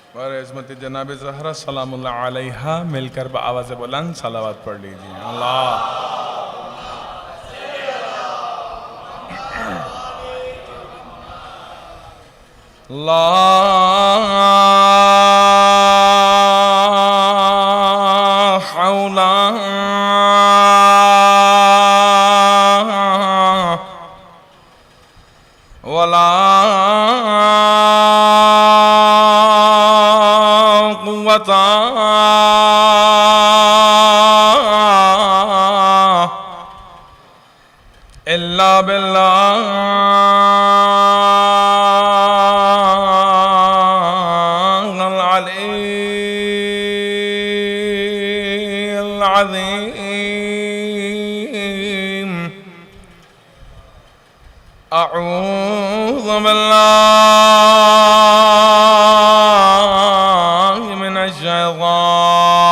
और इस्मत जनाब ज़हरा सलामुल्लाह अलैहा मिलकर आवाज़ बुलंद सलावत पढ़ लीजिए। अल्लाह ला हौला वला कुव्वता इल्ला बिल्लाह अज़ीम। अऊज़ु बिल्लाहि मिनश शैतानिर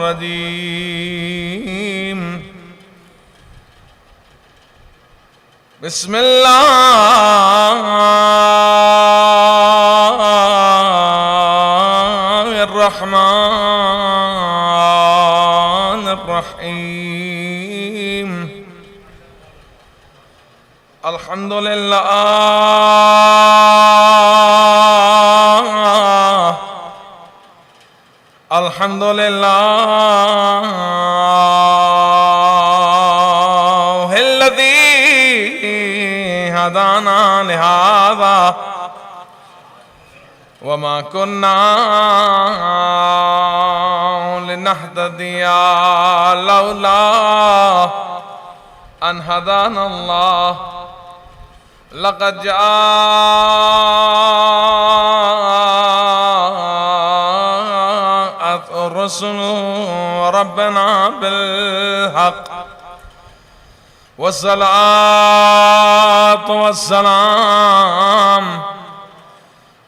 रजीम। बिस्मिल्लाहिर रहमानिर रहीम। अल्हम्दुलिल्लाह अल्हम्दुलिल्लाहिल्लज़ी हदाना लिहाज़ा वमा कुन्ना लिनहतदिया लौला अन हदानल्लाह। लक़द जाअत रुसुलु रब्बना बिलहक़ वस्सलातु वस्सलाम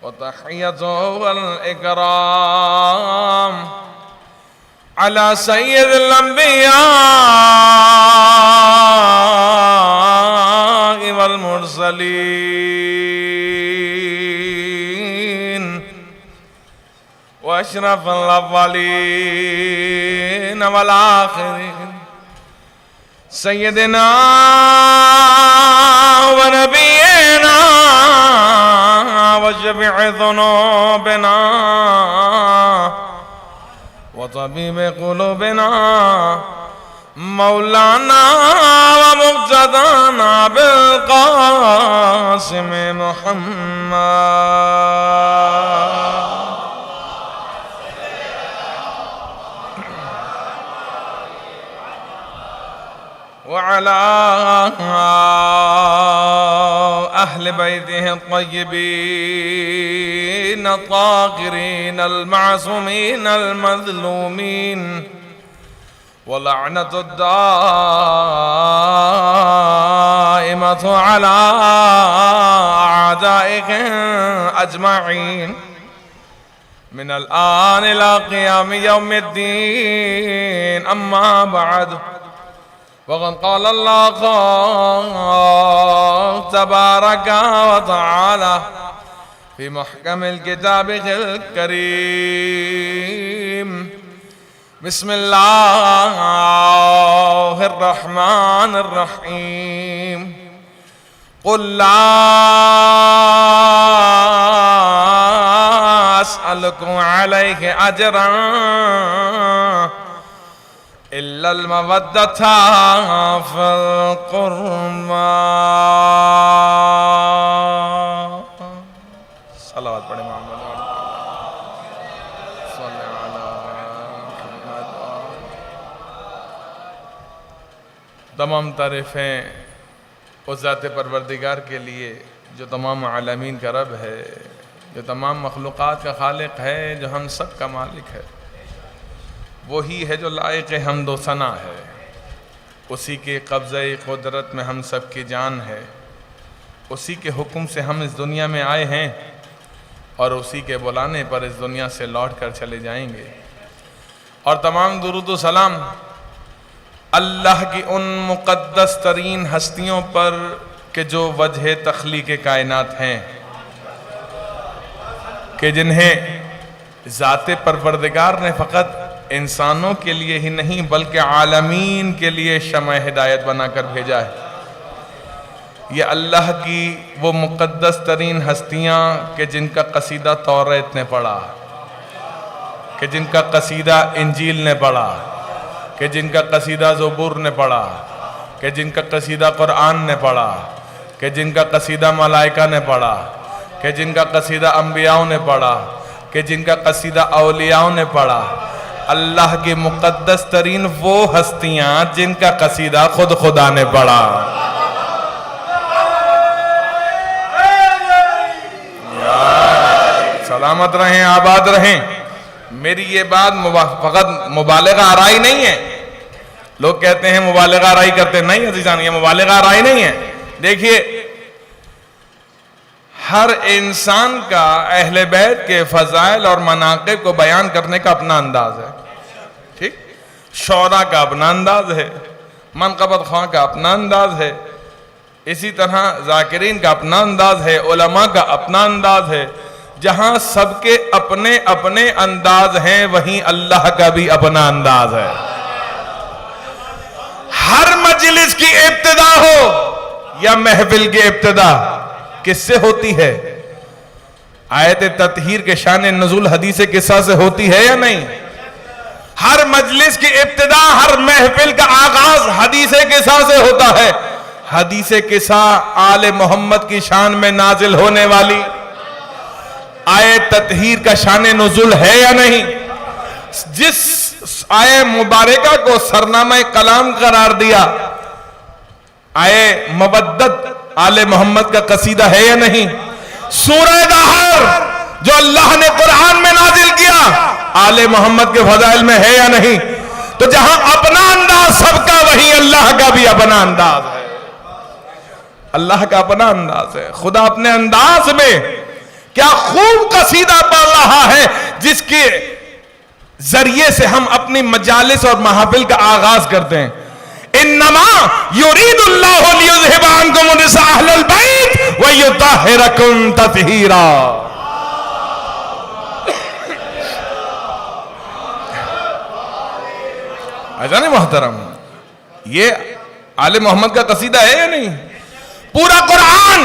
व तहिय्यतु वल इकराम अला सय्यिदिल अंबिया वल मुरसलीन व अशरफिल अव्वलीन वल आखिरीन सय्यिदिना व नबिय्यिना व शफी'i ज़ुनूबिना व तबीबि क़ुलूबिना मौलाना व मुक़्तदाना बिल क़ासिम मुहम्मद व अला अहल बैतिहि अत्तय्यिबीन अत्ताहिरीन अल-मासूमीन अल-मज़लूमीन व लअनतुद दाइमतु अला अअदाइहिम अजमईन मिनल आन इला क़ियामि यौमिद्दीन। अम्मा बअद वक़द क़ाल अल्लाहु तबारक व तआला फ़ी मुहकमिल किताबिहिल करीम। बिस्मिल्लाहिर रहमानिर रहीम। क़ुल ला अस्अलुकुम अलैहि अजरन इल्लल मवद्दता फ़िल क़ुर्बा। सलावत पढ़े मोहम्मद सल्लल्लाहु अलैहि वसल्लम। तमाम तारीफ़ें उस ज़ात परवरदिगार के लिए जो तमाम आलमीन का रब है, जो तमाम मखलूक़ात का खालिक है, जो हम सब का मालिक है। वही है जो लायक हम्द व सना है। उसी के कब्ज़े क़ुदरत में हम सब की जान है। उसी के हुक्म से हम इस दुनिया में आए हैं और उसी के बुलाने पर इस दुनिया से लौट कर चले जाएंगे। और तमाम दुरूद व सलाम अल्लाह की उन मुक़द्दस तरीन हस्तियों पर कि जो वजह तख्लीक़ कायनात हैं। कि जिन्हें ज़ाते परवरदिगार ने फ़कत इंसानों के लिए ही नहीं बल्कि आलमीन के लिए शमअ हिदायत बनाकर भेजा है। ये अल्लाह की वो मुक़द्दस तरीन हस्तियाँ कि जिनका कसीदा तौरात ने पढ़ा, कि जिनका कसीदा इंजील ने पढ़ा, कि जिनका कसीदा ज़बूर ने पढ़ा, कि जिनका कसीदा कुरान ने पढ़ा, कि जिनका कसीदा मलाइका ने पढ़ा, कि जिनका कसीदा अंबियाओं ने पढ़ा, कि जिनका कसीदा औलियाओं ने पढ़ा। अल्लाह की मुक़द्दस तरीन वो हस्तियाँ जिनका कसीदा खुद खुदा ने पढ़ा। सलामत रहें, आबाद रहें। मेरी ये बात फ़कत मुबालिगा आराई नहीं है। लोग कहते हैं मुबालिगा आराई करते, नहीं अज़ीज़ान, ये मुबालिगा आराई नहीं है। देखिए, हर इंसान का अहले बैत के फ़ज़ाइल और मनाक़िब को बयान करने का अपना अंदाज है। ठीक, शौरा का अपना अंदाज है, मनक़बत ख़ां का अपना अंदाज है, इसी तरह ज़ाकिरीन का अपना अंदाज है, उलमा का अपना अंदाज है। जहां सबके अपने अपने अंदाज हैं, वहीं अल्लाह का भी अपना अंदाज है। हर मजलिस की इब्तिदा हो या महफिल की इब्तिदा किससे होती है? आयत ततहीर के शान नज़ुल हदीस किस्सा से होती है या नहीं? हर मजलिस की इब्तिदा, हर महफिल का आगाज हदीस किस्सा से होता है। हदीस किस्सा आले मोहम्मद की शान में नाजिल होने वाली आयत ततहीर का शान नुज़ुल है या नहीं? जिस आय मुबारका को सरनामा कलाम करार दिया, आय मबद्दत आले मोहम्मद का कसीदा है या नहीं? सूरह दहर जो अल्लाह ने कुरान में नाजिल किया, आले मोहम्मद के फजाइल में है या नहीं? तो जहां अपना अंदाज सबका, वहीं अल्लाह का भी अपना अंदाज है। अल्लाह का अपना अंदाज है। खुदा अपने अंदाज में क्या खूब कसीदा पढ़ रहा है, जिसके जरिए से हम अपनी मजालिस और महफिल का आगाज करते हैं। इन्नमा युरीदुल्लाहु लियुज़हिबा अन्कुम रिज्सा अहलल बैत व युतहिरकुम तत्हीरा। अजान मोहतरम, ये आले मोहम्मद का कसीदा है या नहीं? पूरा कुरान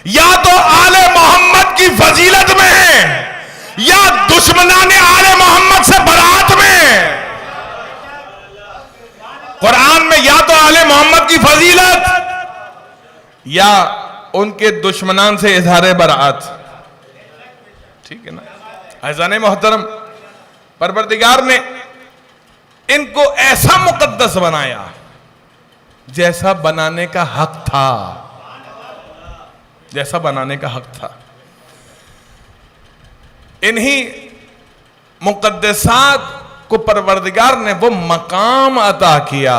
या तो आले मोहम्मद की फजीलत में है, या दुश्मनाने आले मोहम्मद से बरात में। कुरान में या तो आले मोहम्मद की फजीलत या उनके दुश्मनान से इजहार बरात। ठीक है ना? अज़ान मोहतरम, परवरदिगार ने इनको ऐसा मुकद्दस बनाया जैसा बनाने का हक था, जैसा बनाने का हक था। इन्हीं मुकद्दसात को परवरदिगार ने वो मकाम अता किया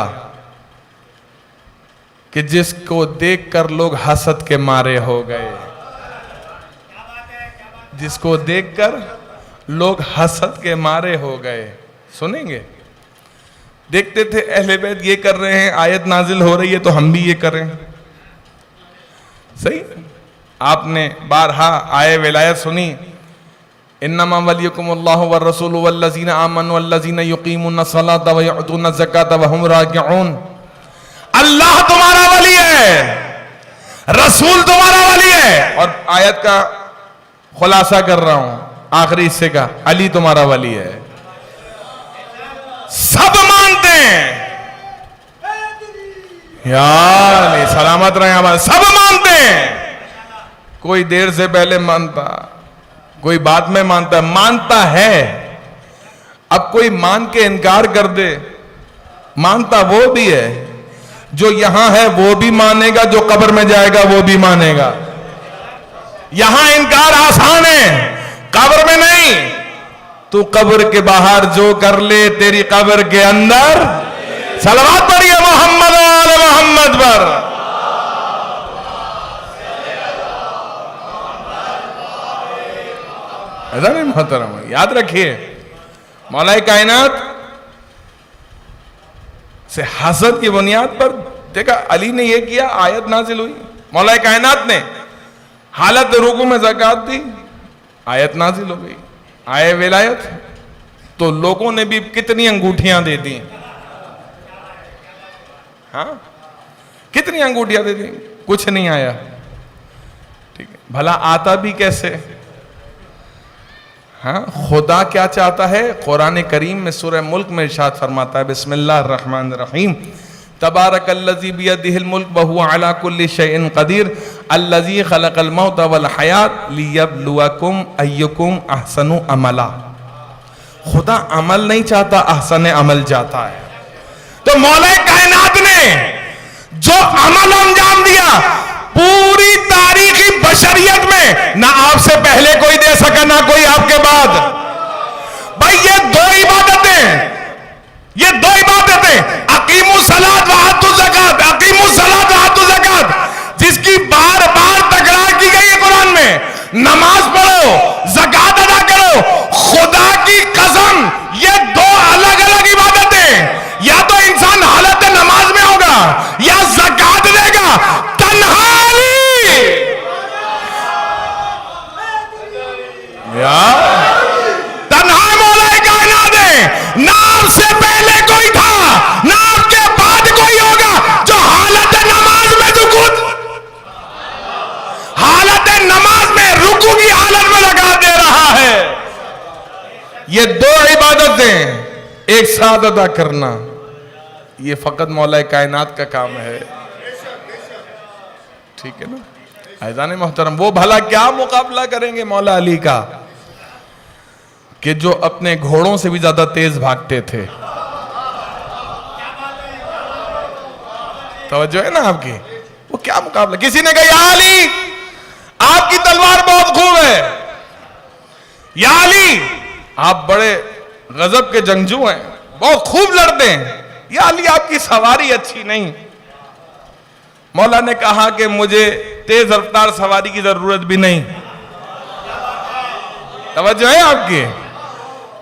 कि जिसको देखकर लोग हसद के मारे हो गए, जिसको देखकर लोग हसद के मारे हो गए। सुनेंगे, देखते थे अहले बैत ये कर रहे हैं, आयत नाजिल हो रही है तो हम भी ये करें। सही, आपने बारहा आए विलायत सुनी, इन्नमा वलियुकुमुल्लाहु व रसूलु वल्लज़ीना आमनु वल्लज़ीना युकीमुन सलाता व युअतून ज़काता व हुम राकिऊन। अल्लाह तुम्हारा वली है, रसूल तुम्हारा वली है। और आयत का खुलासा कर रहा हूं आखिरी हिस्से का, अली तुम्हारा वली है। सब मानते हैं यार, सलामत रहे, सब मानते हैं। कोई देर से पहले मानता, कोई बाद में मानता, मानता है। अब कोई मान के इनकार कर दे, मानता वो भी है, जो यहां है वो भी मानेगा, जो कब्र में जाएगा वो भी मानेगा। यहां इनकार आसान है, कब्र में नहीं। तू कब्र के बाहर जो कर ले, तेरी कब्र के अंदर। सलवात पढ़िए मोहम्मद वाले मोहम्मद पर। ऐसा नहीं मोहतरम, याद रखिए, मौलाए कायनात से हसद की बुनियाद पर देखा, अली ने यह किया, आयत नाजिल हुई। मौलाए कायनात ने हालत रुकू में ज़कात दी, आयत नाजिल हो गई, आए विलायत, तो लोगों ने भी कितनी अंगूठियां दे दी, हाँ कितनी अंगूठियां दे दी, कुछ नहीं आया। ठीक है, भला आता भी कैसे? हाँ, खुदा क्या चाहता है? कुरान करीम में सूरह मुल्क में इरशाद फरमाता है, बिस्मिल्लाहिर रहमानिर रहीम, तबारकल्लज़ी बियदिहिल मुल्क व हुवा अला कुल्लि शैइन क़दीर अल्लज़ी खलक़ल मौत वल हयात लियब्लुवकुम अय्युकुम अहसनु अमला। खुदा अमल नहीं चाहता, अहसन अमल चाहता है। तो मौला कायनात ने जो अमल अंजाम दिया, पूरी तारीखी बशरियत में ना आपसे पहले कोई दे सका, ना कोई आपके बाद। भाई ये दो इबादतें, ये दो इबादतें, अकीमुस सलात व आतुज़ ज़कात, अकीमुस सलात व आतुज़ ज़कात, जिसकी बार बार तकरार की गई है कुरान में। नमाज पढ़ो, ज़कात अदा करो, खुदा की कसम ये दो अलग अलग इबादतें। या तो इंसान हालत नमाज में होगा या ज़कात देगा, तन्हाई तन्हा मौला कायनात है। ना आपसे पहले कोई था, ना आपके बाद कोई होगा जो हालत नमाज में सुकूत, हालत नमाज में रुकू की हालत में लगा दे रहा है। ये दो इबादतें एक साथ अदा करना, ये फकत मौला कायनात का काम है। ठीक है ना ऐज़ान मोहतरम, वो भला क्या मुकाबला करेंगे मौला अली का कि जो अपने घोड़ों से भी ज्यादा तेज भागते थे। तवज्जो है ना आपकी? वो क्या मुकाबला? किसी ने कहा, या अली आपकी तलवार बहुत खूब है, या अली आप बड़े गजब के जंगजू हैं, बहुत खूब लड़ते हैं, या अली आपकी सवारी अच्छी नहीं। मौला ने कहा कि मुझे तेज रफ्तार सवारी की जरूरत भी नहीं। तवज्जो है आपकी?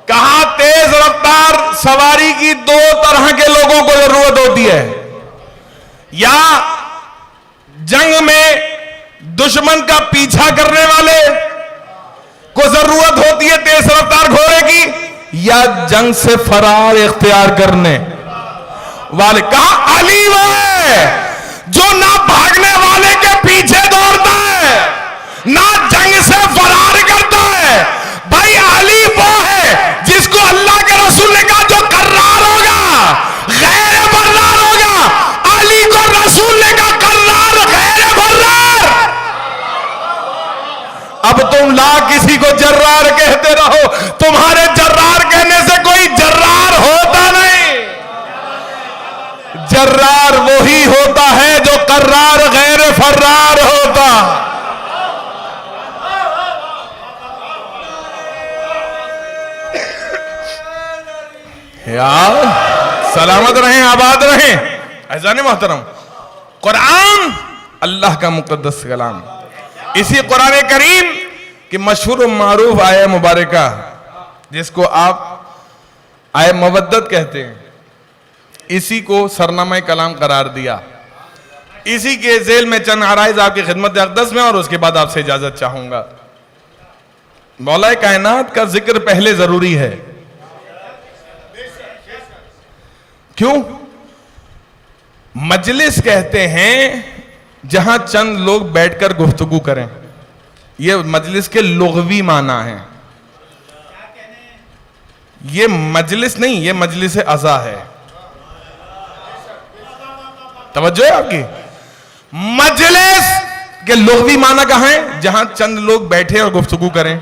कहा तेज रफ्तार सवारी की दो तरह के लोगों को जरूरत होती है, या जंग में दुश्मन का पीछा करने वाले को जरूरत होती है तेज रफ्तार घोड़े की, या जंग से फरार इख्तियार करने वाले। कहा अली वो है जो ना भागने वाले के पीछे दौड़ता है, ना जंग से फरार करता है। भाई अली वो है जिसको अल्लाह के रसूल ने कहा जो कर्रार होगा, गैर फर्रार होगा। अली को रसूल ने कहा कर्रार, गैर फर्रार। अब तुम ला किसी को जर्रार कहते रहो, तुम्हारे जर्रार कहने से कोई जर्रार होता नहीं। जर्रार वही होता है जो कर्रार गैर फर्रार होता। यार सलामत रहें, आबाद रहें। ऐज़ान मोहतरम, कुरान अल्लाह का मुकद्दस कलाम, इसी कुरान करीम की मशहूर मारूफ आया मुबारका जिसको आप आय मवद्दत कहते हैं, इसी को सरनामा कलाम करार दिया। इसी के जेल में चंद आराइज आपकी खिदमत अक़दस में, और उसके बाद आपसे इजाजत चाहूंगा। मौला कायनात का जिक्र पहले जरूरी है। क्यों? मजलिस कहते हैं जहां चंद लोग बैठकर गुफ्तगू करें, यह मजलिस के लुग़वी माना है। ये मजलिस नहीं, ये मजलिस अज़ा है। तवज्जो है आपकी? मजलिस के लुग़वी माना कहां है? जहां चंद लोग बैठे और गुफ्तगू करें।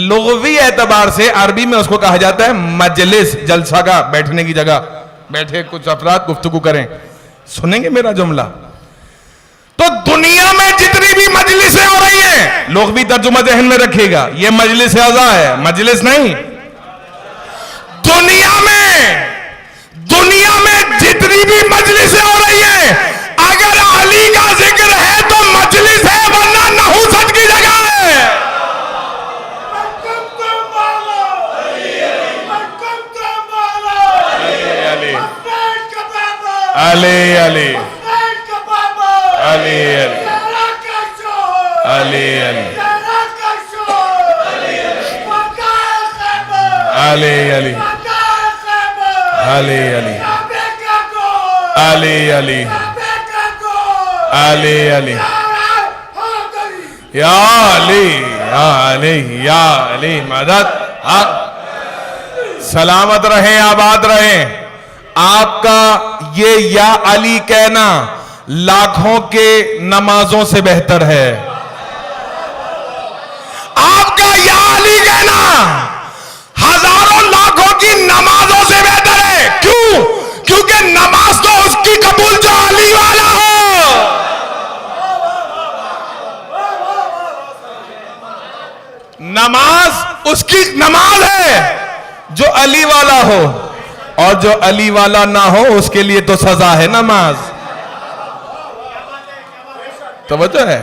लुग़वी एतबार से अरबी में उसको कहा जाता है मजलिस, जलसा का, बैठने की जगह, बैठे कुछ अफराद गुफ्तगू करें। सुनेंगे मेरा जुमला? तो दुनिया में जितनी भी मजलिसें हो रही हैं, लुग़वी तर्जुमा ज़हन में रखिएगा, ये मजलिस अज़ा है, मजलिस नहीं। दुनिया में जितनी भी मजलिसें हो रही हैं, अगर अली का जिक्र है तो मजलिस है, वरना नहुसत की जगह है। अली अली अली अली अली अली अली अली अली अली अली अली अली अली या अली या अली या अली मदद। सलामत रहें, आबाद रहें। आपका ये या अली कहना लाखों के नमाजों से बेहतर है। आपका या अली कहना हजारों लाखों की नमाजों से बेहतर है। क्यों? क्योंकि नमाज तो उसकी कबूल जो अली वाला हो। नमाज उसकी नमाज है जो अली वाला हो, और जो अली वाला ना हो उसके लिए तो सजा है नमाज। तो वजह है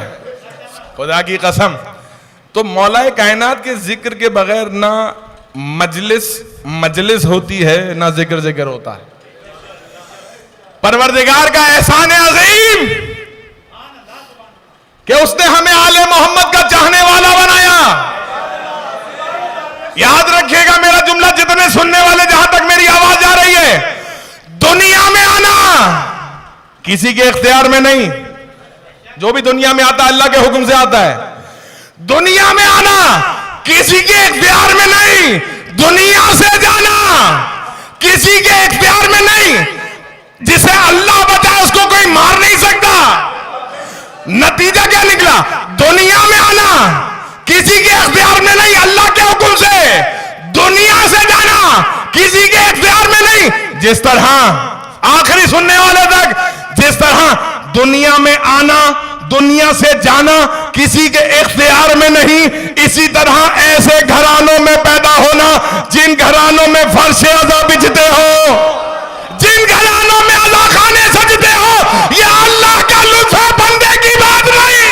खुदा की कसम। तो मौलाए कायनात के जिक्र के बगैर ना मजलिस होती है, ना जिक्र होता है। परवरदिगार का एहसान है अजीम कि उसने हमें आले मोहम्मद का चाहने वाला बनाया। याद रखिएगा मेरा जुमला, जितने सुनने वाले, जहां तक मेरी आवाज जा रही है, दुनिया में आना किसी के इख्तियार में नहीं। जो भी दुनिया में आता है अल्लाह के हुक्म से आता है। दुनिया में आना किसी के इख्तियार में नहीं। दुनिया से जाना किसी के इख्तियार में नहीं। जिसे अल्लाह बचाए उसको कोई मार नहीं सकता। नतीजा क्या निकला? दुनिया में आना किसी के इख्तियार में नहीं, अल्लाह के हुक्म से। दुनिया से जाना किसी के इख्तियार में नहीं। जिस तरह आखिरी सुनने वाले तक, जिस तरह दुनिया में आना, दुनिया से जाना किसी के इख्तियार में नहीं, इसी तरह ऐसे घरानों में पैदा होना जिन घरानों में फर्श अज़ा बिछते हो, जिन घरानों में अज़ा खाने सजते हो, यह अल्लाह का लुत्फ है, बंदे की बात नहीं।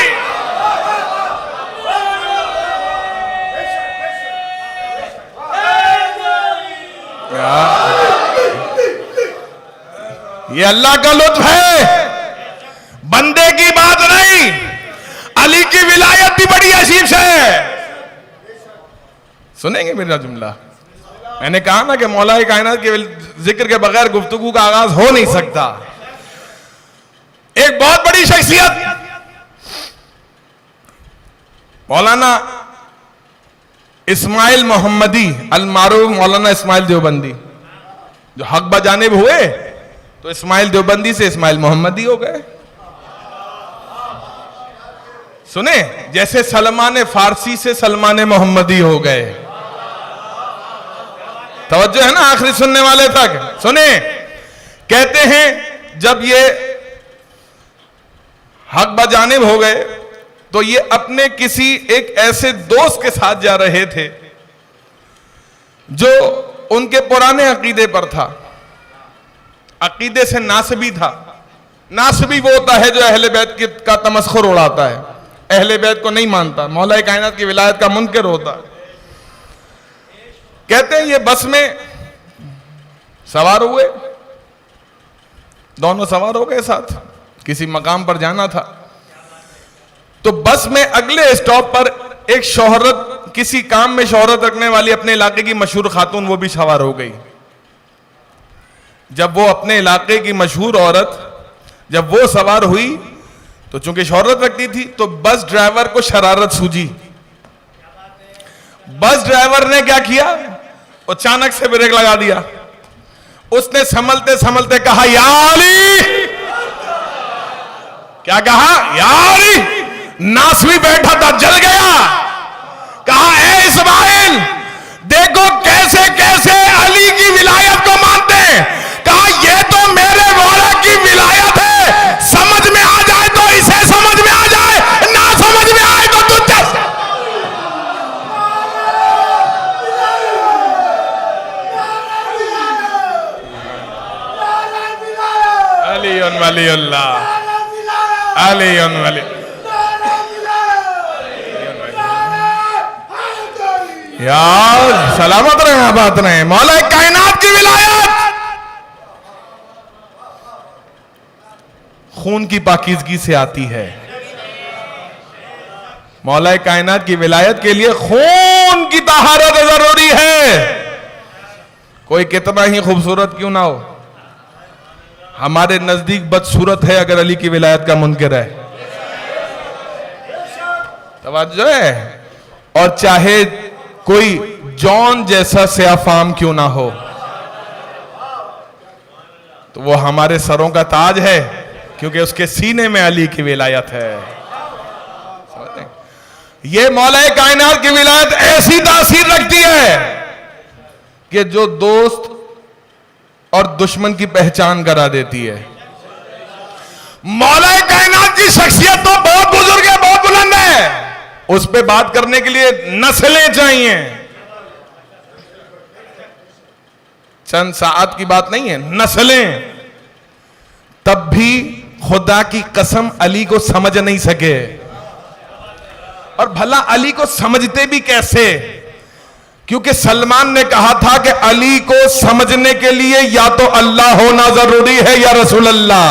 ये अल्लाह का लुत्फ है, बंदे की बात नहीं। अली की विलायत भी बड़ी अजीब है। सुनेंगे मेरा जुमला? मैंने कहा ना कि मौलाए कायनात के जिक्र के बगैर गुफ्तगू का आगाज हो नहीं सकता। एक बहुत बड़ी शख्सियत मौलाना इस्माइल मोहम्मदी, अल मारूफ मौलाना इस्माइल देवबंदी, जो हक बजानिब हुए तो इस्माइल देवबंदी से इस्माइल मोहम्मदी हो गए। सुने, जैसे सलमान फारसी से सलमान मोहम्मदी हो गए। तवज्जो है ना आखिरी सुनने वाले तक? सुने, कहते हैं जब ये हक बजानिब हो गए तो ये अपने किसी एक ऐसे दोस्त के साथ जा रहे थे जो उनके पुराने अकीदे पर था, अकीदे से नासबी था। नासबी वो होता है जो अहले बैत का तमस्खुर उड़ाता है, अहले बैत को नहीं मानता, मौलाए कायनात की विलायत का मुनकिर होता है। कहते हैं ये बस में सवार हुए, दोनों सवार हो गए साथ, किसी मकाम पर जाना था। तो बस में अगले स्टॉप पर एक शोहरत, किसी काम में शोहरत रखने वाली अपने इलाके की मशहूर खातून, वो भी सवार हो गई। जब वो अपने इलाके की मशहूर औरत जब वो सवार हुई तो चूंकि शोहरत रखती थी तो बस ड्राइवर को शरारत सूझी। बस ड्राइवर ने क्या किया, अचानक से ब्रेक लगा दिया। उसने संभलते संभलते कहा, या अली। क्या कहा? या अली। नासवी बैठा था, जल गया। कहा, ए इस्माइल, देखो कैसे कैसे अली की विलायत को मानते हैं। कहा, ये तो मेरे मौला की विलायत है, समझ में आ जाए तो इसे समझ में आ जाए, ना समझ में आए तो तुझे। अली वली अल्लाह, अली वली। यार सलामत रहे, बात रहे। मौला कायनात की विलायत खून की पाकीज़गी से आती है। मौला कायनात की विलायत के लिए खून की तहारत जरूरी है। कोई कितना ही खूबसूरत क्यों ना हो, हमारे नजदीक बदसूरत है अगर अली की विलायत का मुनकिर है। तवज्जो है। और चाहे कोई जॉन जैसा स्याफाम क्यों ना हो, तो वो हमारे सरों का ताज है, क्योंकि उसके सीने में अली की विलायत है। ये मौला कायनात की विलायत ऐसी तासीर रखती है कि जो दोस्त और दुश्मन की पहचान करा देती है। मौला कायनात की शख्सियत तो बहुत बुजुर्ग है, बहुत बुलंद है, उस पे बात करने के लिए नस्लें चाहिए। चंद सात की बात नहीं है, नस्लें। तब भी खुदा की कसम अली को समझ नहीं सके। और भला अली को समझते भी कैसे? क्योंकि सलमान ने कहा था कि अली को समझने के लिए या तो अल्लाह होना जरूरी है या रसूल अल्लाह।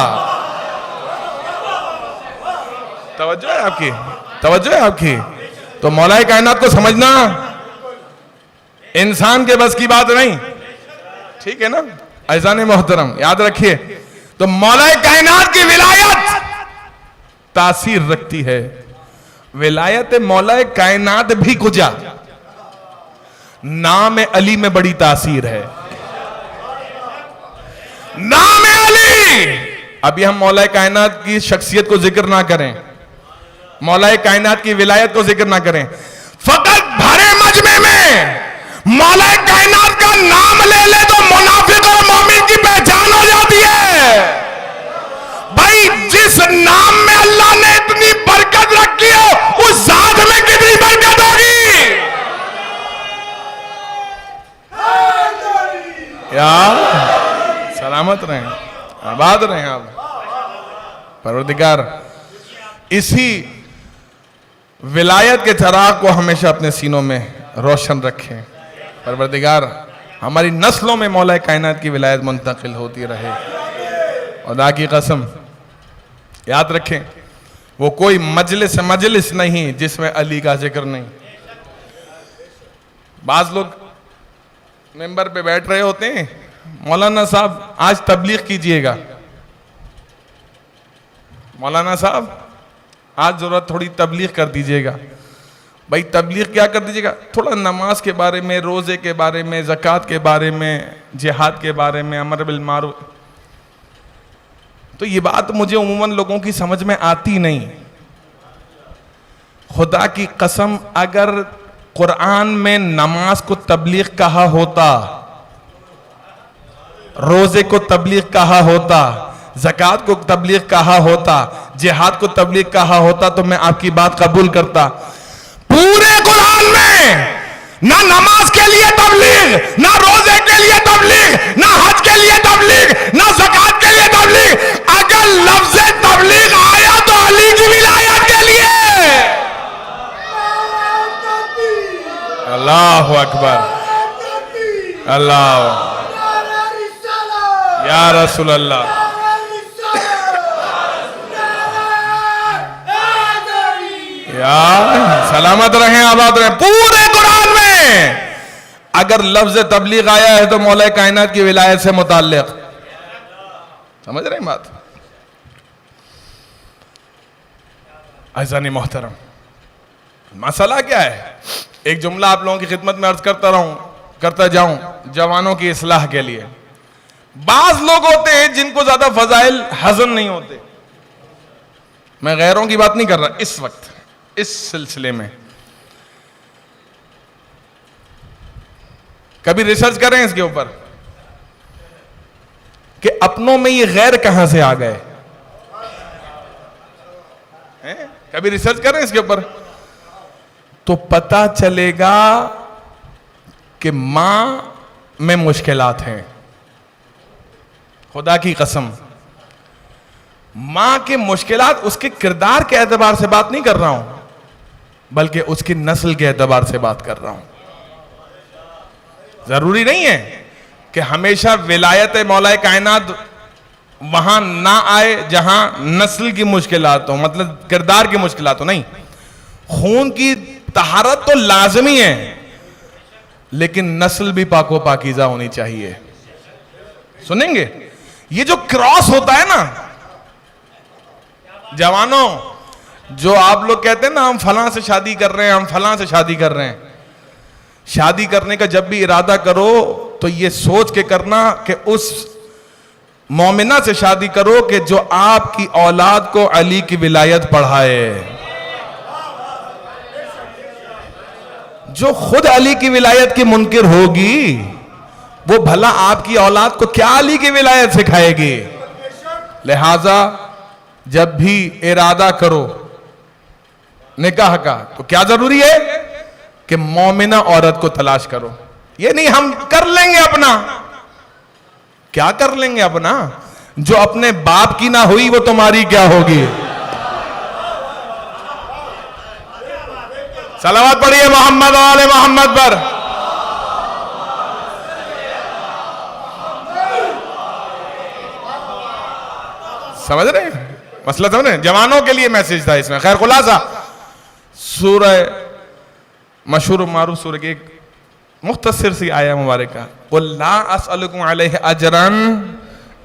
तवज्जो है आपकी, तवज्जो है आपकी। तो मौला कायनात को समझना इंसान के बस की बात नहीं, ठीक है ना अज़ान मोहतरम, याद रखिए। तो मौला कायनात की विलायत तासीर रखती है। विलायत मौला कायनात भी कुजा, नाम अली में बड़ी तासीर है। नाम अली। अभी हम मौला कायनात की शख्सियत को जिक्र ना करें, मौला कायनात की विलायत को जिक्र ना करें, फकत भरे मजमे में मौला कायनात का नाम ले ले तो मुनाफिक और मोमिन की पहचान हो जाती है। भाई जिस नाम में अल्लाह ने इतनी बरकत रखी हो, उस जात में कितनी बरकत होगी यार। सलामत रहें, आबाद रहें आप। परवरदिगार इसी विलायत के चराग को हमेशा अपने सीनों में रोशन रखें। परवरदिगार हमारी नस्लों में मौला कायनात की विलायत मुंतकिल होती रहे। खुदा की कसम याद रखें, वो कोई मजलिस नहीं जिसमें अली का जिक्र नहीं। बाज लोग मेंबर पे बैठ रहे होते हैं, मौलाना साहब आज तबलीग कीजिएगा, मौलाना साहब आज जरूरत थोड़ी तबलीग कर दीजिएगा। भाई तबलीग क्या कर दीजिएगा? थोड़ा नमाज के बारे में, रोजे के बारे में, ज़कात के बारे में, जिहाद के बारे में, अमर बिल मारूफ। तो ये बात मुझे उमूमन लोगों की समझ में आती नहीं। खुदा की कसम अगर कुरान में नमाज को तबलीग कहा होता, रोजे को तबलीग कहा होता, ज़कात को तबलीग कहा होता, जिहाद को तबलीग कहा होता, तो मैं आपकी बात कबूल करता। पूरे कुरान में ना नमाज के लिए तबलीग, ना रोजे के लिए तबलीग, ना हज के लिए तबलीग, ना ज़कात के लिए तबलीग। अगर लफ्ज़ तबलीग आया तो अली की विलायत के लिए। अल्लाहु अकबर, अल्लाह या रसूल अल्लाह। सलामत रहें, आबाद रहें। पूरे कुरान में अगर लफ्ज तबलीग आया है तो मौला कायनात की विलायत से मुताल्लिक। समझ रहे हैं बात? अज़ान मोहतरम, मसला क्या है? एक जुमला आप लोगों की खिदमत में अर्ज करता जाऊं जवानों की इस्लाह के लिए। बाज लोग होते हैं जिनको ज्यादा फजाइल हजम नहीं होते। मैं गैरों की बात नहीं कर रहा इस वक्त, इस सिलसिले में। कभी रिसर्च करें इसके ऊपर कि अपनों में ये गैर कहां से आ गए हैं? कभी रिसर्च करें इसके ऊपर तो पता चलेगा कि मां में मुश्किलात हैं। खुदा की कसम, मां के मुश्किलात उसके किरदार के एतबार से बात नहीं कर रहा हूं, बल्कि उसकी नस्ल के एतबार से बात कर रहा हूं। जरूरी नहीं है कि हमेशा विलायत मौला कायनात वहां ना आए जहां नस्ल की मुश्किलात हो, मतलब किरदार की मुश्किलात हो। नहीं, खून की तहारत तो लाजमी है, लेकिन नस्ल भी पाको पाकीज़ा होनी चाहिए। सुनेंगे, ये जो क्रॉस होता है ना, जवानों, जो आप लोग कहते हैं ना हम फलां से शादी कर रहे हैं, हम फलां से शादी कर रहे हैं, शादी करने का जब भी इरादा करो तो ये सोच के करना कि उस मोमिना से शादी करो कि जो आपकी औलाद को अली की विलायत पढ़ाए, जो खुद अली की विलायत की मुनकिर होगी वो भला आपकी औलाद को क्या अली की विलायत सिखाएगी। लिहाजा जब भी इरादा करो निकाह का तो क्या जरूरी है कि मोमिना औरत को तलाश करो। ये नहीं हम कर लेंगे अपना, क्या कर लेंगे अपना, जो अपने बाप की ना हुई वो तुम्हारी क्या होगी। सलावत पढ़िए मोहम्मद वाले मोहम्मद पर। समझ रहे हैं मसला, समझ रहे हैं? जवानों के लिए मैसेज था इसमें। खैर खुलासा, सूरह मशहूर मारूफ सूरह की एक मुख्तसर सी आया मुबारक, क़ुल ला अस्अलुकुम अलैहि अजरन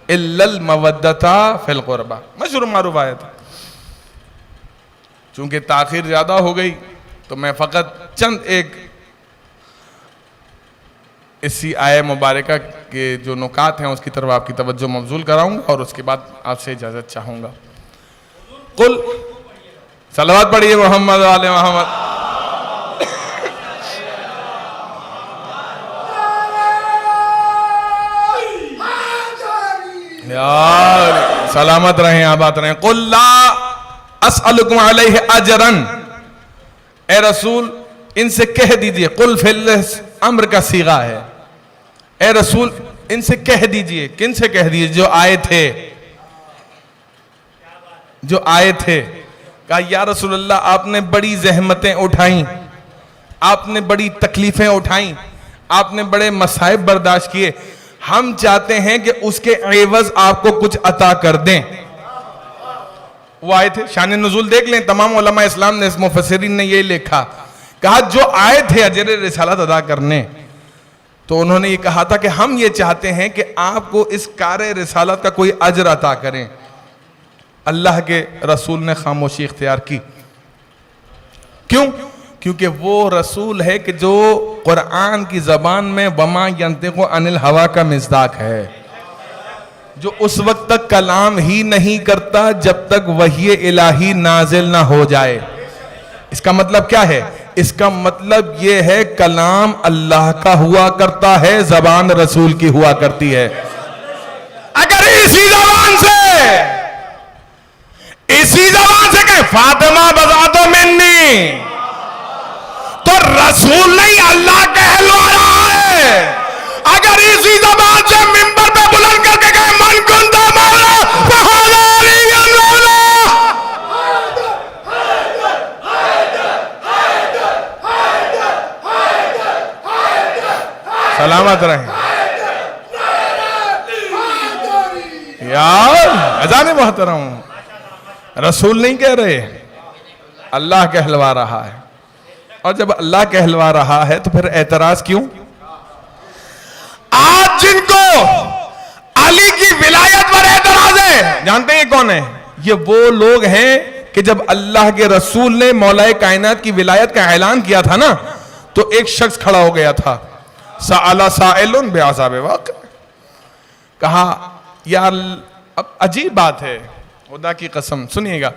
इल्लल मवद्दता फिल क़ुरबा, मशहूर मारूफ आया था। चूंकि ताखिर ज्यादा हो गई तो मैं फ़कत चंद एक इसी आय मुबारक के जो नुकात हैं उसकी तरफ आपकी तवज्जो मबजूल कराऊंगा और उसके बाद आपसे इजाज़त चाहूँगा। कुल सलवात पढ़िए मोहम्मद वाले मोहम्मद। यार सलामत रहें, आबाद रहें। कुल ला अस्अलुकुम अलैहि अजरन, ए रसूल इनसे कह दीजिए, कुल फिल अम्र का सीगा है, ए रसूल इनसे कह दीजिए, किन से कह दीजिए, जो आए थे, जो आए थे। कहा या रसूलल्लाह आपने बड़ी जहमतें उठाई, आपने बड़ी तकलीफें उठाई, आपने बड़े मसाइब बर्दाश्त किए, हम चाहते हैं कि उसके एवज आपको कुछ अता कर दें। वो आए थे, शान नुज़ूल देख लें, तमाम उलमा इस्लाम ने, मुफस्सिरीन ने ये लिखा, कहा जो आए थे अजर रिसालत अदा करने, तो उन्होंने ये कहा था कि हम ये चाहते हैं कि आपको इस कार्य रिसालत का कोई अजर अता करें। अल्लाह के रसूल ने खामोशी इख्तियार की। क्यों? क्योंकि वो रसूल है कि जो कुरान की जबान में वमा यंतिकु अनिल हवा का मिज़दाक है, जो उस वक्त तक कलाम ही नहीं करता जब तक वही इलाही नाजिल ना हो जाए। इसका मतलब क्या है? इसका मतलब ये है कलाम अल्लाह का हुआ करता है, जबान रसूल की हुआ करती है। अगर इसी जबान से कहे फातिमा बजा दो मिन्नी, तो रसूल नहीं अल्लाह कहलवा रहा है। अगर इसी जबान से मिंबर पे बुलंद करके कहे मन कुंता मौला सलामत रहें यार। अजान मोहतरम, रसूल नहीं कह रहे, अल्लाह कहलवा रहा है। और जब अल्लाह कहलवा रहा है तो फिर एतराज क्यों? आज जिनको अली की विलायत पर एतराज है, जानते हैं कौन है? ये वो लोग हैं कि जब अल्लाह के रसूल ने मौलाए कायनात की विलायत का ऐलान किया था ना, तो एक शख्स खड़ा हो गया था, साअला साइलुन बिअज़ाब वाक़, कहा यार अब अजीब बात है, खुदा की कसम सुनिएगा।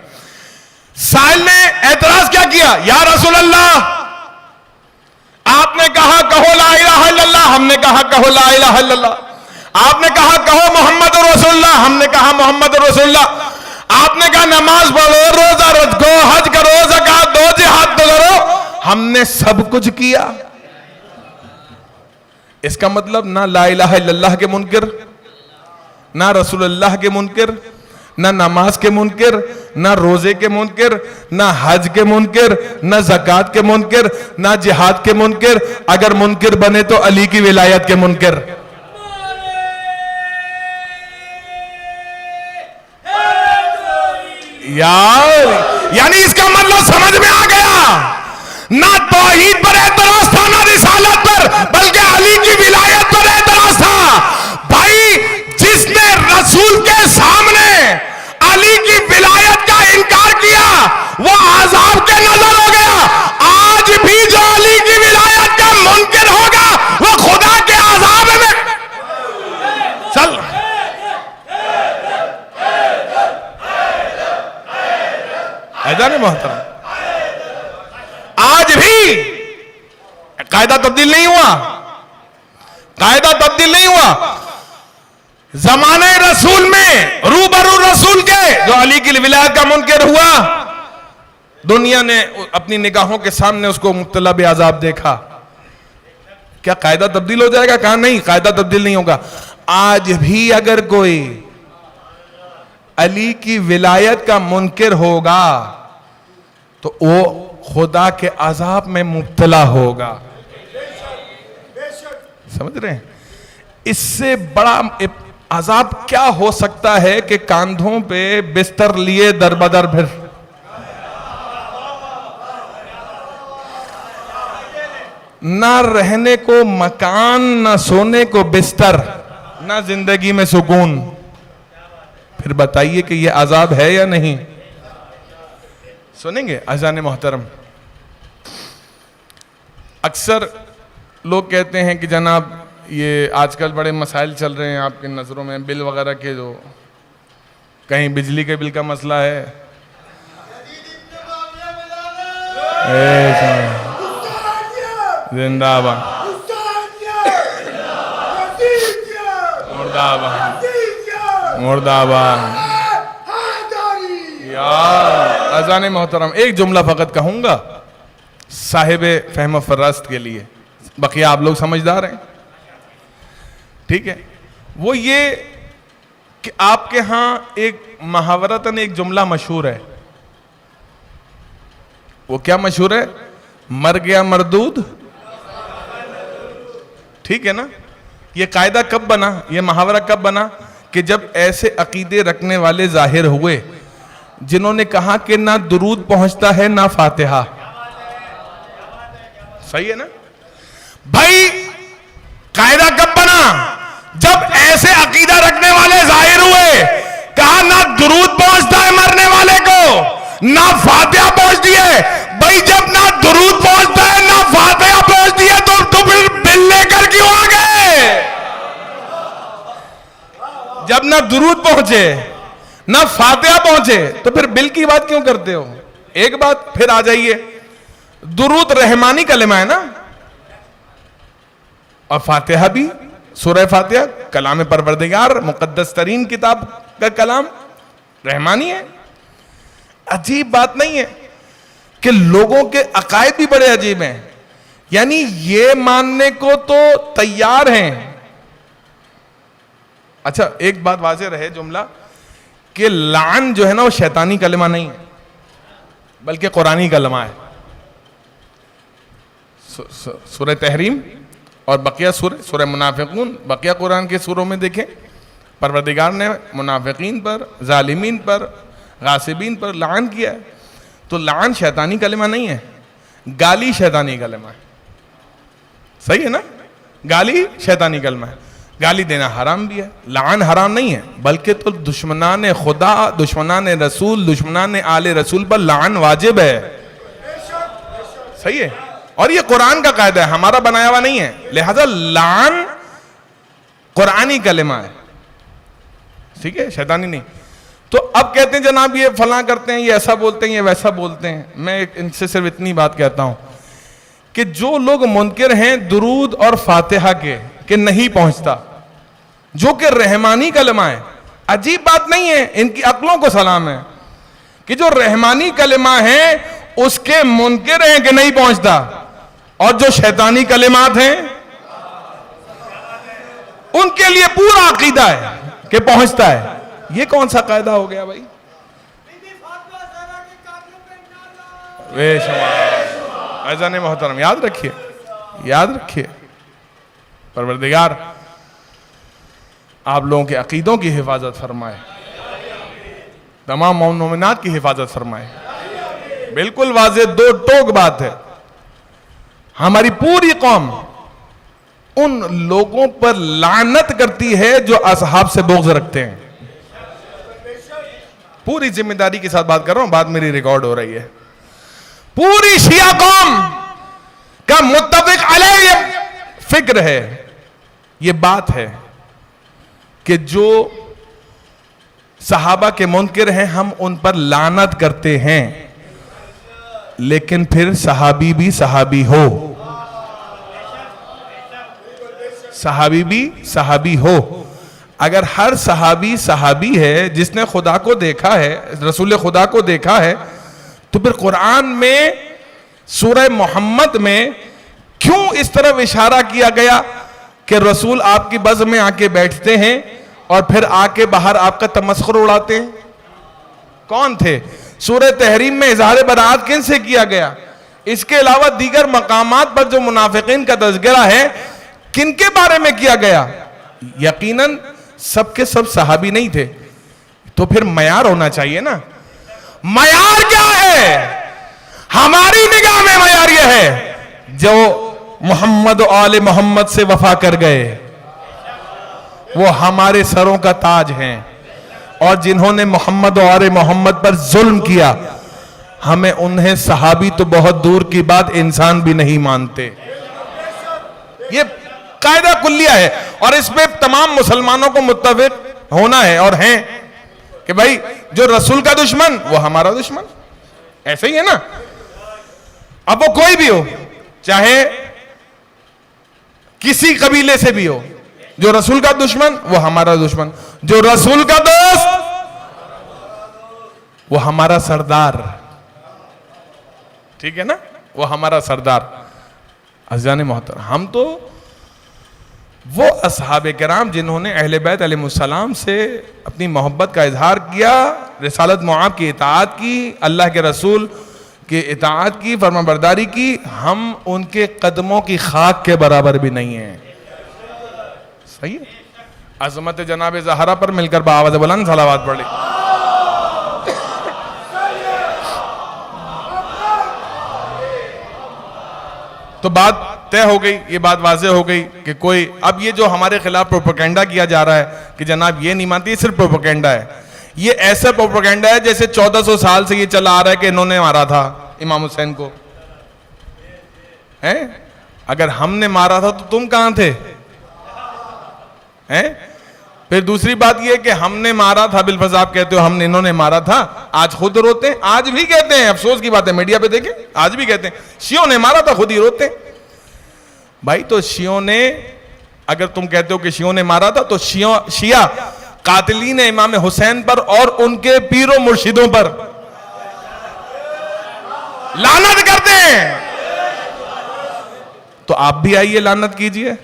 साइल ने एतराज क्या किया? या रसूल अल्लाह आपने कहा कहो ला इलाहा इल्लल्लाह, हमने कहा कहो ला इलाहा इल्लल्लाह। आपने कहा कहो मोहम्मद रसूलुल्लाह, हमने कहा मोहम्मद रसूलुल्लाह। आपने कहा नमाज पढ़ो, रोजा रखो, हज करो, ज़कात दो, जिहाद करो, हमने सब कुछ किया। इसका मतलब ना ला इलाहा इल्लल्लाह के मुनकिर, ना रसूलुल्लाह के मुनकिर, ना नमाज के मुनकिर, ना रोजे के मुनकिर, ना हज के मुनकिर, ना ज़कात के मुनकिर, ना जिहाद के मुनकिर। अगर मुनकिर बने तो अली की विलायत के मुनकिर। यार यानी इसका मतलब समझ में आ गया, ना तौहीद पर एतराज था, ना रिसालत पर, बल्कि मोहतरम, आज भी कायदा तब्दील नहीं हुआ, कायदा तब्दील नहीं हुआ। जमाने रसूल में रूबरू रसूल के जो अली की विलायत का मुनकिर हुआ, दुनिया ने अपनी निगाहों के सामने उसको मुब्तला बे अज़ाब देखा। क्या कायदा तब्दील हो जाएगा? कहा नहीं, कायदा तब्दील नहीं होगा। आज भी अगर कोई अली की विलायत का मुनकिर होगा तो वो खुदा के अजाब में मुब्तला होगा। समझ रहे हैं? इससे बड़ा अजाब क्या हो सकता है कि कांधों पे बिस्तर लिए दरबदर फिर, ना रहने को मकान, ना सोने को बिस्तर, ना जिंदगी में सुकून। फिर बताइए कि यह अजाब है या नहीं? सुनेंगे अज़ान मोहतरम। अक्सर लोग कहते हैं कि जनाब ये आजकल बड़े मसाइल चल रहे हैं आपकी नज़रों में, बिल वगैरह के, जो कहीं बिजली के बिल का मसला है, जिंदाबाद मुर्दाबाद मुर्दाबाद। यार अज़ान मोहतरम, एक जुमला फ़कत कहूँगा साहिबे फ़हम फ़रस्त के लिए, बकिया आप लोग समझदार हैं, ठीक है। वो ये कि आपके यहाँ एक मुहावरतन एक जुमला मशहूर है। वो क्या मशहूर है? मर गया मरदूद, ठीक है ना। ये कायदा कब बना, ये मुहावरा कब बना? कि जब ऐसे अकीदे रखने वाले जाहिर हुए जिन्होंने कहा कि ना दुरूद पहुंचता है ना फातिहा। सही है ना भाई? कायदा कब बना? जब ऐसे अकीदा रखने वाले जाहिर हुए, कहा ना दुरूद पहुंचता है मरने वाले को, ना फातिहा पहुंचती है। भाई जब ना दुरूद पहुंचता है ना फातिहा पहुंचती है तो फिर बिल लेकर क्यों आ गए? जब ना दुरूद पहुंचे ना फातिहा पहुंचे तो फिर बिल की बात क्यों करते हो? एक बात फिर आ जाइए, दुरूद रहमानी कलमा है ना, और फातिहा भी, सूरह फातिहा कलाम परवरदिगार, मुकद्दस तरीन किताब का कलाम रहमानी है। अजीब बात नहीं है कि लोगों के अकायद भी बड़े अजीब हैं, यानी ये मानने को तो तैयार हैं। अच्छा एक बात वाज़ेह रहे जुमला, कि लान जो है ना वो शैतानी कलमा नहीं है बल्कि कुरानी कलमा है। सूरह तहरीम और बकिया सूरह मुनाफिकून, बकिया कुरान के सूरों में देखें, परवरदिगार ने मुनाफिकीन पर, जालिमीन पर, गासिबीन पर लान किया है। तो लान शैतानी कलमा नहीं है, गाली शैतानी कलमा है। सही है ना? गाली शैतानी कलमा है। गाली देना हराम भी है, लान हराम नहीं है, बल्कि तो दुश्मनान खुदा, दुश्मनान रसूल, दुश्मनान आले रसूल पर लान वाजिब है। सही है? और ये कुरान का कायदा है, हमारा बनाया हुआ नहीं है, लिहाजा लान कुरानी कलमा है, ठीक है, शैतानी नहीं। तो अब कहते हैं जनाब ये फलां करते हैं, ये ऐसा बोलते हैं, ये वैसा बोलते हैं। मैं इनसे सिर्फ इतनी बात कहता हूं कि जो लोग मुनकिर हैं दुरूद और फातिहा के कि नहीं पहुंचता, जो कि रहमानी कलमा है, अजीब बात नहीं है, इनकी अक्लों को सलाम है कि जो रहमानी कलमा है उसके मुनकिर हैं कि नहीं पहुंचता, और जो शैतानी कलिमात हैं उनके लिए पूरा अकीदा है कि पहुंचता है। ये कौन सा कायदा हो गया भाई? अज़ान मोहतरम याद रखिए, याद रखिए, परवरदिगार आप लोगों के अकीदों की हिफाजत फरमाए, तमाम मोमिनात की हिफाजत फरमाए। बिल्कुल वाज़ेह दो टोक बात है, हमारी पूरी कौम उन लोगों पर लानत करती है जो असहाब से बुग़्ज़ रखते हैं। पूरी जिम्मेदारी के साथ बात कर रहा हूं, बात मेरी रिकॉर्ड हो रही है। पूरी शिया कौम का मुत्तफ़िक़ अलैह ये फिक्र है, ये बात है कि जो सहाबा के मुनकिर हैं हम उन पर लानत करते हैं। लेकिन फिर सहाबी भी सहाबी हो, सहाबी भी सहाबी हो। अगर हर सहाबी सहाबी है जिसने खुदा को देखा है, रसूल खुदा को देखा है, तो फिर कुरान में सूरह मोहम्मद में क्यों इस तरफ इशारा किया गया कि रसूल आपकी बज़ में आके बैठते हैं और फिर आके बाहर आपका तमस्खुर उड़ाते हैं? कौन थे? सूरह तहरीम में इज़हार बरात किन से किया गया? इसके अलावा दीगर मकामात पर जो मुनाफिकीन का तज़किरा है किनके बारे में किया गया? यकीनन सबके सब सहाबी नहीं थे। तो फिर मयार होना चाहिए ना। मयार क्या है? हमारी निगाह में मयार यह है जो मोहम्मद और आले मोहम्मद से वफा कर गए, वो हमारे सरों का ताज हैं। और जिन्होंने मोहम्मद और आले मोहम्मद पर जुल्म किया, हमें उन्हें सहाबी तो बहुत दूर की बात, इंसान भी नहीं मानते। ये कायदा कुल्लिया है और इसमें तमाम मुसलमानों को मुत्तफिक होना है और हैं कि भाई जो रसूल का दुश्मन वो हमारा दुश्मन। ऐसे ही है ना। अब वो कोई भी हो, चाहे किसी कबीले से भी हो, जो रसूल का दुश्मन वो हमारा दुश्मन, जो रसूल का दोस्त वो हमारा सरदार। ठीक है ना, वो हमारा सरदार। अज़ान मोहतरम, हम तो वो असहाबे किराम जिन्होंने अहले बैत अलैहिमुस्सलाम से अपनी मोहब्बत का इजहार किया, रिसालत मुआब की इताअत की, अल्लाह के रसूल की इताअत की, फरमाबरदारी की, हम उनके कदमों की खाक के बराबर भी नहीं हैं। सही है। अज़मत जनाब ज़हरा पर मिलकर बाआवाज़ बुलंद सलावत पढ़ी। तो बात तय हो गई, ये बात वाज़ेह हो गई कि कोई, अब ये जो हमारे खिलाफ प्रोपेगेंडा किया जा रहा है कि जनाब ये नहीं मानती, ये सिर्फ प्रोपेगेंडा है। ये ऐसा प्रोपेगेंडा है जैसे 1400 साल से ये चला आ रहा है कि इन्होंने मारा था इमाम हुसैन को। हैं? अगर हमने मारा था तो तुम कहां थे? हैं? फिर दूसरी बात ये कि हमने मारा था, बिलफज आप कहते हो हमने, इन्होंने मारा था, आज खुद रोते हैं, आज भी कहते हैं। अफसोस की बात है, मीडिया पे देखें, आज भी कहते हैं शियों ने मारा था, खुद ही रोते हैं। भाई तो शियों ने, अगर तुम कहते हो कि शियों ने मारा था, तो शिया कातिलीन इमाम हुसैन पर और उनके पीरों मुर्शिदों पर लानत करते हैं। तो आप भी आइए लानत कीजिए।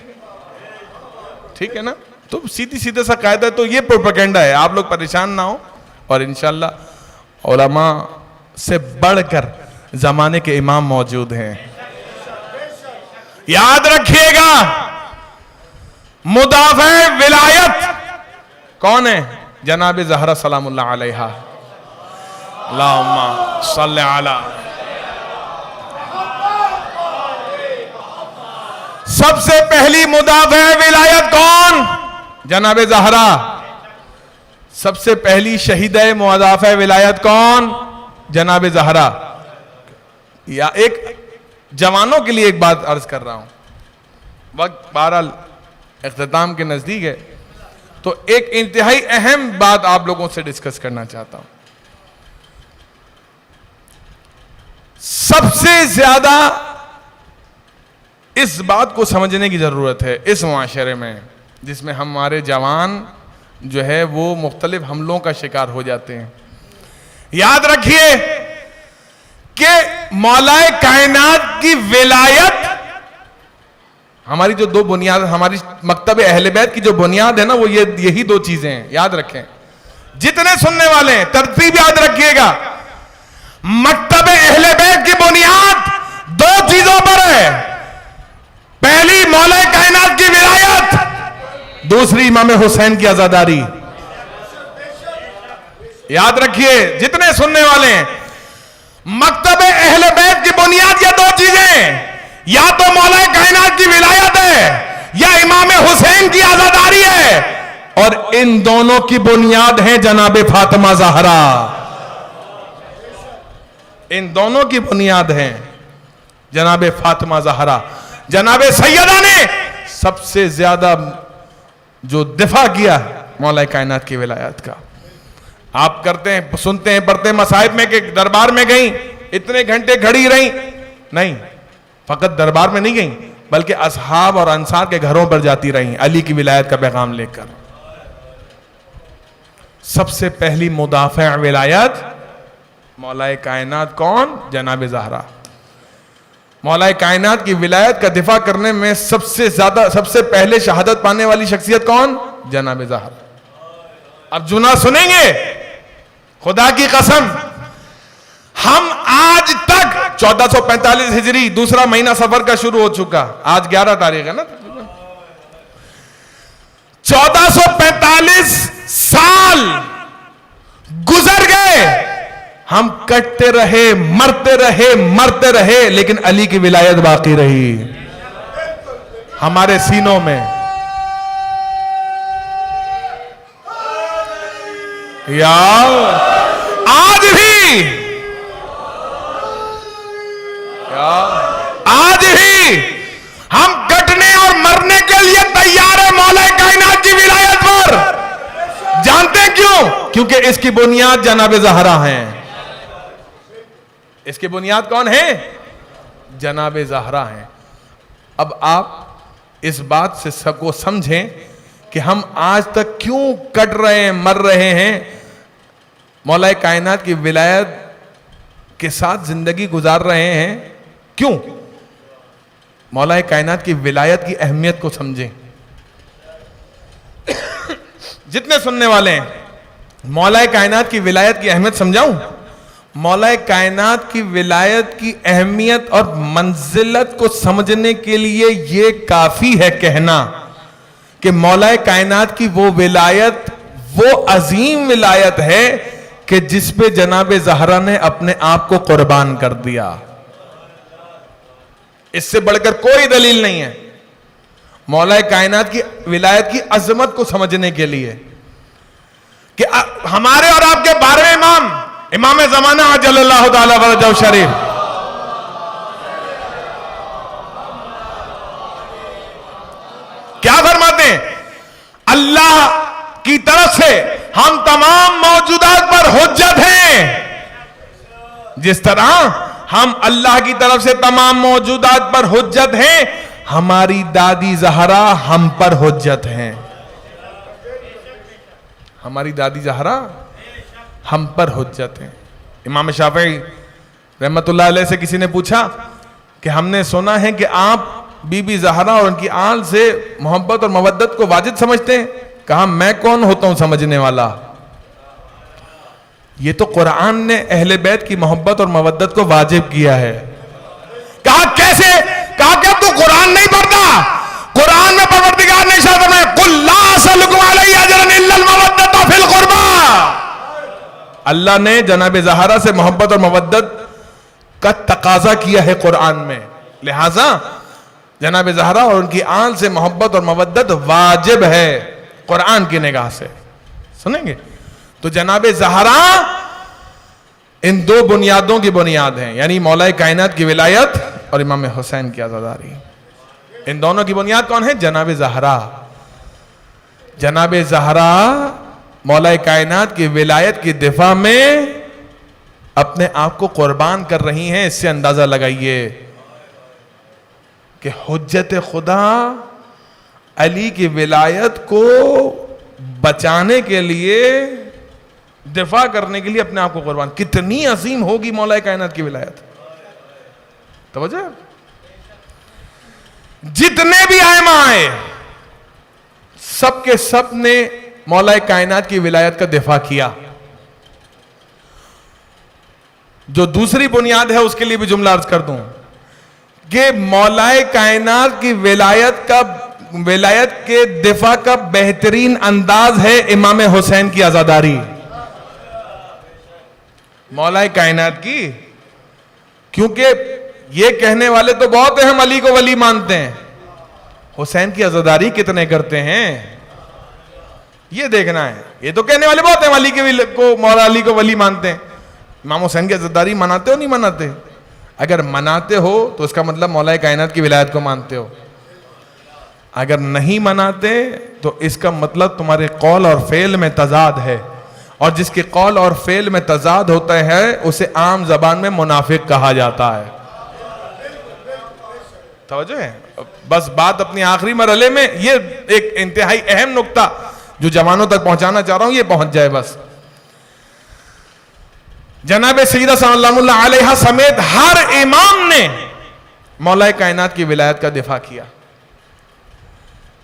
ठीक है ना। तो सीधी सीधे सा कायदा, तो ये प्रोपेगेंडा है, आप लोग परेशान ना हो। और इंशाअल्लाह उलमा से बढ़कर जमाने के इमाम मौजूद हैं। याद रखिएगा, मुदाफ़े विलायत कौन है? जनाब ज़हरा सलामुल्लाह अलैहा। अल्लाहुम्मा सल्लि अला। सबसे पहली मुदाफ़े विलायत कौन? जनाब ज़हरा। सबसे पहली शहीदे मुदाफ़े विलायत कौन? जनाब ज़हरा। या एक जवानों के लिए एक बात अर्ज कर रहा हूं, वक्त बहरहाल इख्तिताम के नजदीक है, तो एक इंतहाई अहम बात आप लोगों से डिस्कस करना चाहता हूं। सबसे ज्यादा इस बात को समझने की जरूरत है इस मुआशरे में जिसमें हमारे जवान जो है वो मुख्तलिफ हमलों का शिकार हो जाते हैं। याद रखिए कि मौलाए कायनात की विलायत, हमारी जो दो बुनियाद, हमारी मकतब अहले बैत की जो बुनियाद है ना, वो यही दो चीजें हैं। याद रखें, जितने सुनने वाले हैं तरतीब याद रखिएगा। मकतब अहले बैत की बुनियाद दो चीजों पर है। पहली मौलाए कायनात की विलायत, दूसरी इमाम हुसैन की आजादारी। याद रखिए जितने सुनने वाले हैं, मकतब अहले बैत की बुनियाद ये दो चीजें, या तो मौलाए कायनात की विलायत है या इमाम हुसैन की आजादारी है, और इन दोनों की बुनियाद है जनाब फातिमा ज़हरा। इन दोनों की बुनियाद है जनाब फातिमा ज़हरा। जनाब सैयदा ने सबसे ज्यादा जो दिफा किया मौलाए कायनात की विलायत का। आप करते हैं, सुनते हैं, पढ़ते हैं मसाहिब में कि दरबार में गई इतने घंटे खड़ी रही, नहीं, फकत दरबार में नहीं गई, बल्कि असहाब और अंसार के घरों पर जाती रही अली की विलायत का पैगाम लेकर। सबसे पहली मुदाफ़ा विलायत मौलाए कायनात कौन? जनाब ज़हरा। मौलाए कायनात की विलायत का दिफा करने में सबसे पहले शहादत पाने वाली शख्सियत कौन? जनाब ज़हरा। अब जुना सुनेंगे, खुदा की कसम, हम आज तक 1445 हिजरी दूसरा महीना सफर का शुरू हो चुका, आज 11 तारीख है ना, 1445 साल गुजर गए, हम कटते रहे, मरते रहे, लेकिन अली की विलायत बाकी रही हमारे सीनों में। यार आज भी हम कटने और मरने के लिए तैयार है मौला कायनात की विलायत पर। जानते हैं क्यों? क्योंकि इसकी बुनियाद जनाब ज़हरा है। इसकी बुनियाद कौन है? जनाब ज़हरा है। अब आप इस बात से सबको समझें कि हम आज तक क्यों कट रहे हैं, मर रहे हैं, मौला कायनात की विलायत के साथ जिंदगी गुजार रहे हैं। क्यों? मौला कायनात की विलायत की अहमियत को समझें। जितने सुनने वाले हैं, मौला कायनात की विलायत की अहमियत समझाऊं? मौला कायनात की विलायत की अहमियत और मंजिलत को समझने के लिए यह काफी है कहना कि मौला कायनात की वो विलायत, वो अजीम विलायत है कि जिस पे जनाब ज़हरा ने अपने आप को कुर्बान कर दिया। इससे बढ़कर कोई दलील नहीं है मौला कायनात की विलायत की अजमत को समझने के लिए कि हमारे और आपके 12वें इमाम ज़माना अजल्लल्लाहु ताला फरजहु शरीफ क्या फरमाते हैं? अल्लाह की तरफ से हम तमाम मौजूदात पर हुज्जत हैं। जिस तरह हम अल्लाह की तरफ से तमाम मौजूदात पर हुज्जत हैं, हमारी दादी ज़हरा हम पर हुज्जत हैं। हमारी दादी ज़हरा हम पर हुज्जत हैं। इमाम शाफई रहमतुल्लाह अलैह से किसी ने पूछा कि हमने सुना है कि आप बीबी ज़हरा और उनकी आल से मोहब्बत और मवद्दत को वाजिब समझते हैं। कहा, मैं कौन होता हूं समझने वाला? ये तो कुरान ने अहले बैत की मोहब्बत और मवद्दत को वाजिब किया है। कहा, कैसे? कहा, क्या तू कुरान नहीं पढ़ता? कुरान में परवरदिगार ने इरशाद फरमाया, कुल ला असलुकुम अलैहि अजरन इल्लल मवद्दत फिल कुर्बा। अल्लाह ने जनाब ज़हरा से मोहब्बत और मवद्दत का तकाजा किया है कुरान में, लिहाजा जनाब ज़हरा और उनकी आल से मोहब्बत और मवद्दत वाजिब है कुरान की निगाह से। सुनेंगे तो जनाब ज़हरा इन दो बुनियादों की बुनियाद हैं, यानी मौला कायनात की विलायत और इमाम हुसैन की आज़ादारी। इन दोनों की बुनियाद कौन है? जनाब ज़हरा। जनाब ज़हरा मौला कायनात की विलायत की दिफा में अपने आप को कुर्बान कर रही हैं। इससे अंदाजा लगाइए कि हुज्जत खुदा अली की विलायत को बचाने के लिए, दिफा करने के लिए अपने आप को कुर्बान, कितनी अजीम होगी मौला कायनात की विलायत। तवज्जो, जितने भी आइमा आए सबके सब ने मौला कायनात की विलायत का दिफा किया। जो दूसरी बुनियाद है उसके लिए भी जुमला अर्ज कर दूं कि मौला कायनात की विलायत के दिफा का बेहतरीन अंदाज है इमाम हुसैन की आजादारी मौला कायनात की। क्योंकि ये कहने वाले तो बहुत है हम अली को वली मानते हैं, हुसैन की आजादारी कितने करते हैं ये देखना है। ये तो कहने वाले बहुत हैं अली को, मौला अली को वली मानते हैं। इमाम हुसैन की आजादारी मनाते हो नहीं मनाते? अगर मनाते हो तो इसका मतलब मौला कायनात की विलायत को मानते हो। अगर नहीं मनाते तो इसका मतलब तुम्हारे कौल और फेल में तजाद है। और जिसके कौल और फेल में तजाद होता है उसे आम जबान में मुनाफिक कहा जाता है। तवज्जो है? बस बात अपनी आखिरी मरहले में, ये एक इंतहाई अहम नुक्ता जो जवानों तक पहुंचाना चाह रहा हूं, ये पहुंच जाए बस। जनाब सैयदा सल्लल्लाहु अलैहा समेत हर इमाम ने मौला कायनात की विलायत का दिफा किया।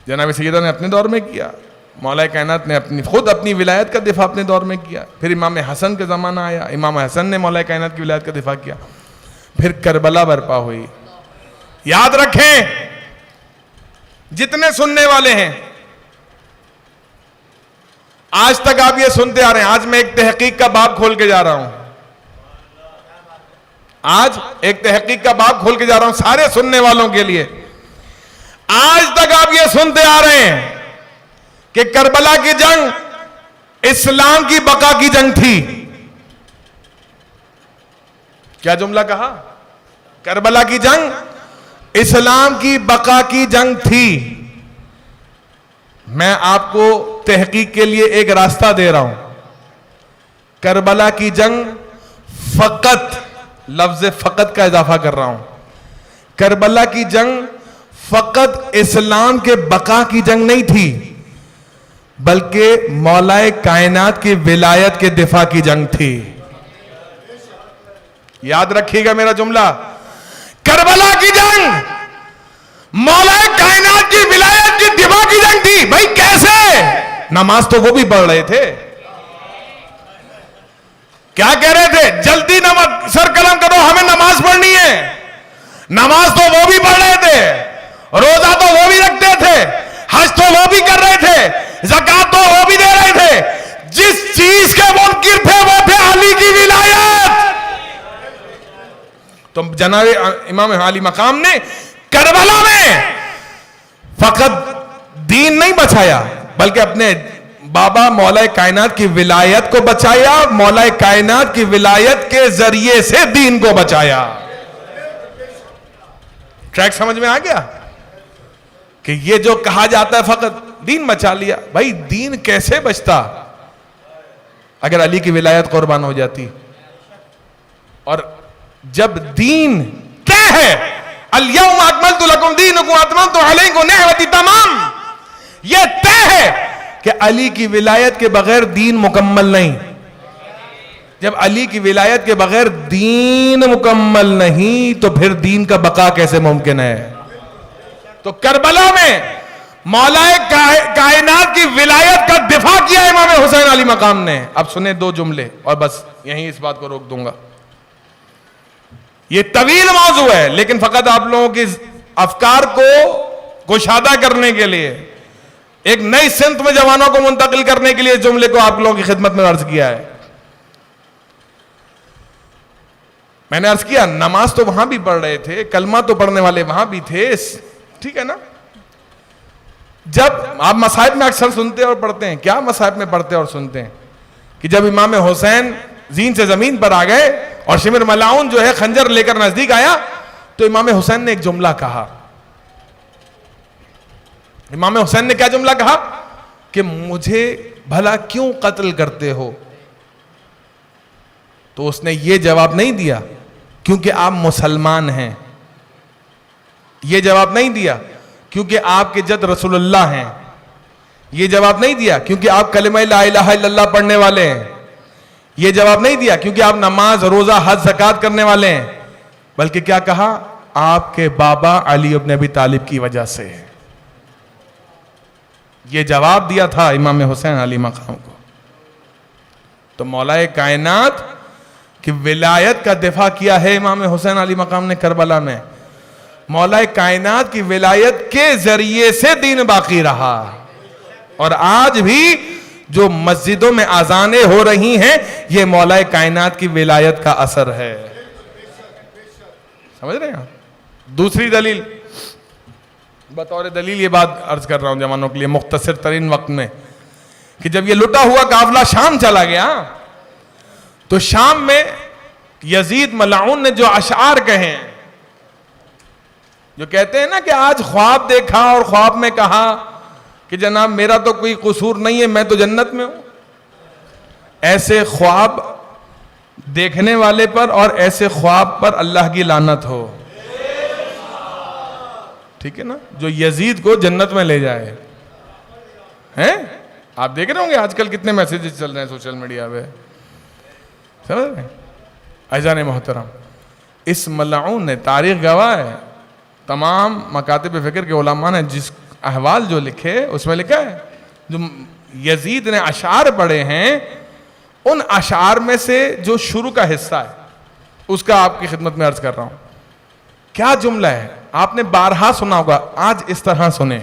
जनाब सैयदा ने अपने दौर में किया, मौला कायनात ने खुद अपनी विलायत का दिफा अपने दौर में किया। फिर इमाम हसन का ज़माना आया, इमाम हसन ने मौला कायनात की विलायत का दिफा किया। फिर करबला बर्पा हुई। याद रखें, जितने सुनने वाले हैं, आज तक आप ये सुनते आ रहे हैं, आज मैं एक तहकीक का बाब खोल के जा रहा हूं, आज एक तहकीक का बाब खोल के जा रहा हूं सारे सुनने वालों के लिए। आज तक आप ये सुनते आ रहे हैं कि करबला की जंग इस्लाम की बका की जंग थी। क्या जुमला कहा? करबला की जंग इस्लाम की बका की जंग थी। मैं आपको तहकीक के लिए एक रास्ता दे रहा हूं। करबला की जंग फकत, लफ्ज फकत का इजाफा कर रहा हूं, करबला की जंग फकत इस्लाम के बका की जंग नहीं थी, बल्कि मौलाए कायनात की विलायत के दिफा की जंग थी। याद रखिएगा मेरा जुमला, करबला की जंग मौलाए कायनात की विलायत की दिफा की जंग थी। भाई कैसे? नमाज तो वो भी पढ़ रहे थे। क्या कह रहे थे? जल्दी नमाज सर कलम करो, हमें नमाज पढ़नी है। नमाज तो वो भी पढ़ रहे थे, रोजा तो वो भी रखते थे, हज तो वो भी कर रहे थे, ज़कात तो वो भी दे रहे थे। जिस चीज के मुनकिर थे वो थे अली की विलायत। तो जनाब इमाम अली मकाम ने करबला में फकत दीन नहीं बचाया, बल्कि अपने बाबा मौला कायनात की विलायत को बचाया। मौला कायनात की विलायत के जरिए से दीन को बचाया। ट्रैक समझ में आ गया कि ये जो कहा जाता है फकत दीन बचा लिया, भाई दीन कैसे बचता अगर अली की विलायत कुर्बान हो जाती? और जब दीन क्या है, अल-यौम अकमलतु लकुम दीनकुम अतममतु अलैकुम निअमती तमाम, यह तय है कि अली की विलायत के बगैर दीन मुकम्मल नहीं। जब अली की विलायत के बगैर दीन मुकम्मल नहीं, तो फिर दीन का बका कैसे मुमकिन है? तो करबला में मौलाए कायनात की विलायत का दिफा किया इमाम हुसैन अली मकाम ने। अब सुने दो जुमले और बस यहीं इस बात को रोक दूंगा। ये तवील मौजू है, लेकिन फकत आप लोगों के अफकार को कुशादा करने के लिए, एक नई सिमत में जवानों को मुंतकिल करने के लिए जुमले को आप लोगों की खिदमत में अर्ज किया है। मैंने अर्ज किया, नमाज तो वहां भी पढ़ रहे थे, कलमा तो पढ़ने वाले वहां भी थे, ठीक है ना? जब आप मसाहिब में अक्सर सुनते और पढ़ते हैं, क्या मसाहिब में पढ़ते और सुनते हैं कि जब इमाम हुसैन जीन से जमीन पर आ गए और शिमिर मलाउन जो है खंजर लेकर नजदीक आया, तो इमाम हुसैन ने एक जुमला कहा। इमाम हुसैन ने क्या जुमला कहा कि मुझे भला क्यों कत्ल करते हो? तो उसने ये जवाब नहीं दिया क्योंकि आप मुसलमान हैं, ये जवाब नहीं दिया क्योंकि आपके जद रसूलुल्लाह हैं, ये जवाब नहीं दिया क्योंकि आप कलिमा ला इलाहा इल्लल्लाह पढ़ने वाले हैं, ये जवाब नहीं दिया क्योंकि आप नमाज रोजा हज ज़कात करने वाले हैं, बल्कि क्या कहा? आपके बाबा अली इब्न अबी तालिब की वजह से। ये जवाब दिया था इमाम हुसैन अली मकाम को। तो मौलाए कायनात की विलायत का दिफा किया है इमाम हुसैन अली मकाम ने करबला में। मौलाए कायनात की विलायत के जरिए से दीन बाकी रहा। और आज भी जो मस्जिदों में आजानें हो रही हैं, ये मौलाए कायनात की विलायत का असर है। समझ रहे हैं? दूसरी दलील, बतौर दलील ये बात अर्ज कर रहा हूं जवानों के लिए मुख्तसर तरीन वक्त में, कि जब ये लुटा हुआ काफिला शाम चला गया, तो शाम में यजीद मलाउन ने जो अशार कहे, जो कहते हैं ना कि आज ख्वाब देखा और ख्वाब में कहा कि जनाब मेरा तो कोई कसूर नहीं है, मैं तो जन्नत में हूं। ऐसे ख्वाब देखने वाले पर और ऐसे ख्वाब पर अल्लाह की लानत हो। ठीक है ना, जो यजीद को जन्नत में ले जाए। हैं, आप देख रहे होंगे आजकल कितने मैसेजेस चल रहे हैं सोशल मीडिया पे, समझ रहे हैं? अज़ान मोहतरम, इस मल्ऊन ने, तारीख गवाह है, तमाम मकातिब फ़िक्र के उलमा ने जिस अहवाल जो लिखे उसमें लिखा है, जो यजीद ने अशार पढ़े हैं उन अशार में से जो शुरू का हिस्सा है उसका आपकी खिदमत में अर्ज कर रहा हूं। क्या जुमला है, आपने बारहा सुना होगा, आज इस तरह सुने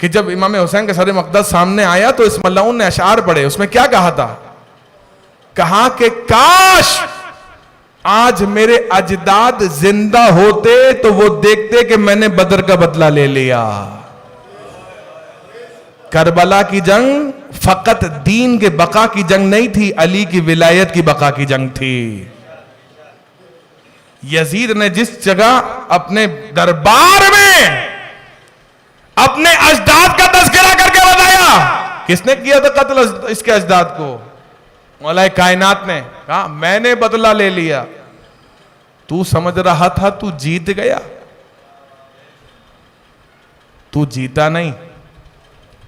कि जब इमाम हुसैन के सर मक़दस सामने आया तो इस मल्ऊन ने अशार पढ़े। उसमें क्या कहा था? कहा कि काश आज मेरे अजदाद जिंदा होते तो वो देखते कि मैंने बदर का बदला ले लिया। करबला की जंग फकत दीन के बका की जंग नहीं थी, अली की विलायत की बका की जंग थी। यजीद ने जिस जगह अपने दरबार में अपने अजदाद का तज़किरा करके बताया, किसने किया था कत्ल इसके अजदाद को? मौला कायनात ने कहा मैंने बदला ले लिया। तू समझ रहा था तू जीत गया, तू जीता नहीं।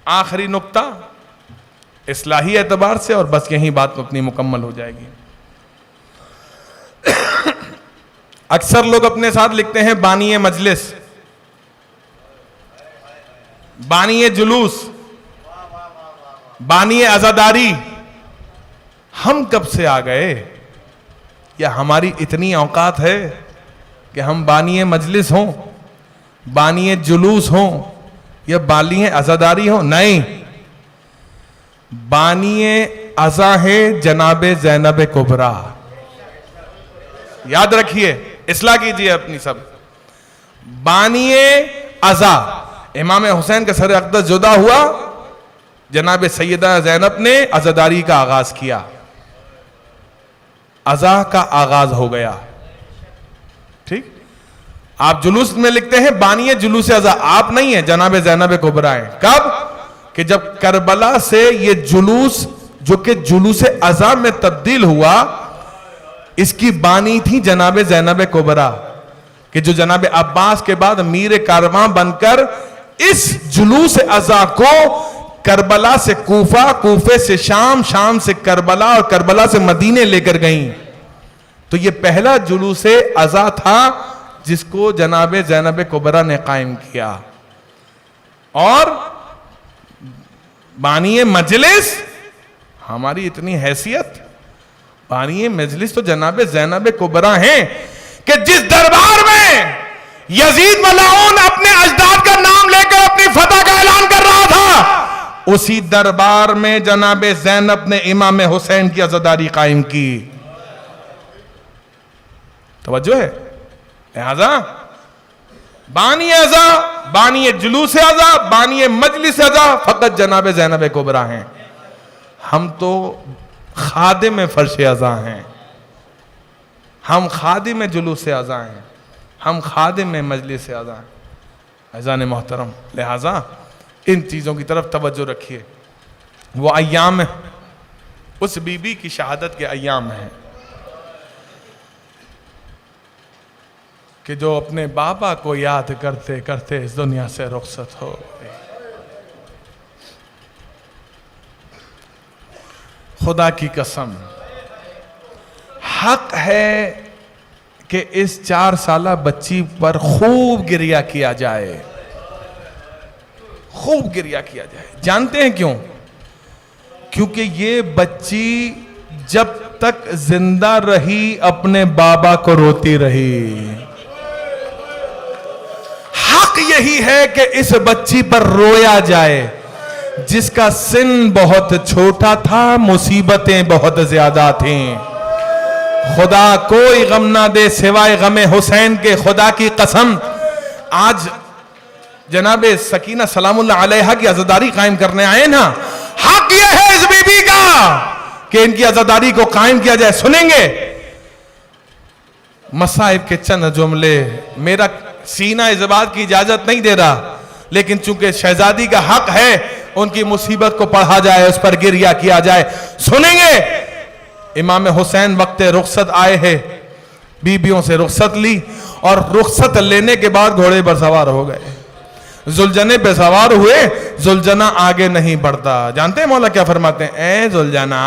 आखिरी नुक्ता इस्लाही एतबार से, और बस यही बात अपनी मुकम्मल हो जाएगी। अक्सर लोग अपने साथ लिखते हैं बानिए मजलिस, बानिए जुलूस, बानिए आजादारी। हम कब से आ गए? या हमारी इतनी औकात है कि हम बानिए मजलिस हों, बानिए जुलूस हों या बानिए आजादारी हो? नहीं, बानिए अज़ा है जनाबे ज़ैनब कुबरा। याद रखिए, इस्लाह कीजिए अपनी सब। बानिए अज़ा, इमाम हुसैन का सर अक़दस जुदा हुआ, जनाब सैयदा ज़ैनब ने अज़ादारी का आगाज किया, अज़ा का आगाज हो गया। ठीक, आप जुलूस में लिखते हैं बानिए जुलूस अज़ा, आप नहीं है, जनाब ज़ैनब कुबरा है। कब? कि जब करबला से ये जुलूस जो कि जुलूस अज़ा में तब्दील हुआ, इसकी बानी थी जनाब ज़ैनब कुबरा, कि जो जनाब अब्बास के बाद मीर कारवां बनकर इस जुलूस अज़ा को करबला से कूफा, कूफे से शाम, शाम से करबला और करबला से मदीने लेकर गईं। तो ये पहला जुलूस अज़ा था जिसको जनाब ज़ैनब कुबरा ने कायम किया। और बानिए मजलिस, हमारी इतनी हैसियत, बानिए मजलिस तो जनाब ज़ैनब कुबरा हैं कि जिस दरबार में यजीद मल्ऊन अपने अजदाद का नाम लेकर अपनी फतह का ऐलान कर रहा था, उसी दरबार में जनाब ज़ैनब ने इमाम हुसैन की अज़ादारी कायम की। तवज्जो है? लिहाजा बानी अज़ा, बानी जुलूस अज़ा, बानी मजलिस अज़ा फकत जनाब ज़ैनब कुबरा हैं। हम तो खादिम फर्श अज़ा हैं, हम खादिम जुलूस अज़ा हैं, हम खादिम मजलिस अज़ा हैं। अज़ान मोहतरम, लिहाजा इन चीज़ों की तरफ तवज्जो रखिए। वो अय्याम उस बीबी की शहादत के अय्याम हैं कि जो अपने बाबा को याद करते करते इस दुनिया से रुखसत हो गई। खुदा की कसम, हक है कि इस 4 साला बच्ची पर खूब गिरिया किया जाए, खूब गिरिया किया जाए। जानते हैं क्यों? क्योंकि ये बच्ची जब तक जिंदा रही अपने बाबा को रोती रही। हक यही है कि इस बच्ची पर रोया जाए जिसका सिन बहुत छोटा था, मुसीबतें बहुत ज्यादा थीं। खुदा कोई गम ना दे सिवाय गमे हुसैन के, खुदा की कसम। आज जनाब सकीना सलामुल्लाह अलैहा की अज़ादारी कायम करने आए ना, हक यह है इस बीबी का कि इनकी अज़ादारी को कायम किया जाए। सुनेंगे मसाइब के चंद जुमले, मेरा सीना इस बात की इजाजत नहीं दे रहा, लेकिन चूंकि शहजादी का हक है उनकी मुसीबत को पढ़ा जाए, उस पर गिरिया किया जाए। सुनेंगे इमाम हुसैन वक्त रुखसत आए हैं, बीबियों से रुखसत ली और रुखसत लेने के बाद घोड़े पर सवार हो गए, जुलजने पे सवार हुए। जुलजना आगे नहीं बढ़ता। जानते हैं मौला क्या फरमाते हैं? ए जुलजना,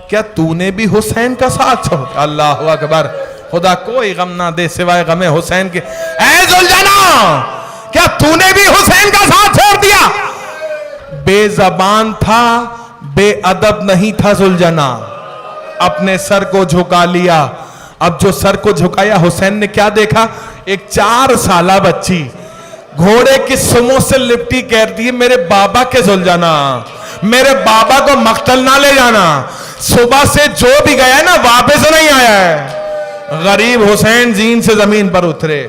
क्या तूने भी हुसैन का साथ छोड़? अल्लाह अकबर। खुदा कोई गम ना दे सिवाय गमे हुसैन के। ए जुलजना, क्या तूने भी हुसैन का साथ छोड़ दिया? बेजबान था, बेअदब नहीं था जुलजना, अपने सर को झुका लिया। अब जो सर को झुकाया, हुसैन ने क्या देखा? एक 4 साला बच्ची घोड़े की सुमों से लिपटी कहती है, मेरे बाबा के जुलजना, मेरे बाबा को मक्तल ना ले जाना। सुबह से जो भी गया है ना, वापस नहीं आया है। गरीब हुसैन जीन से जमीन पर उतरे,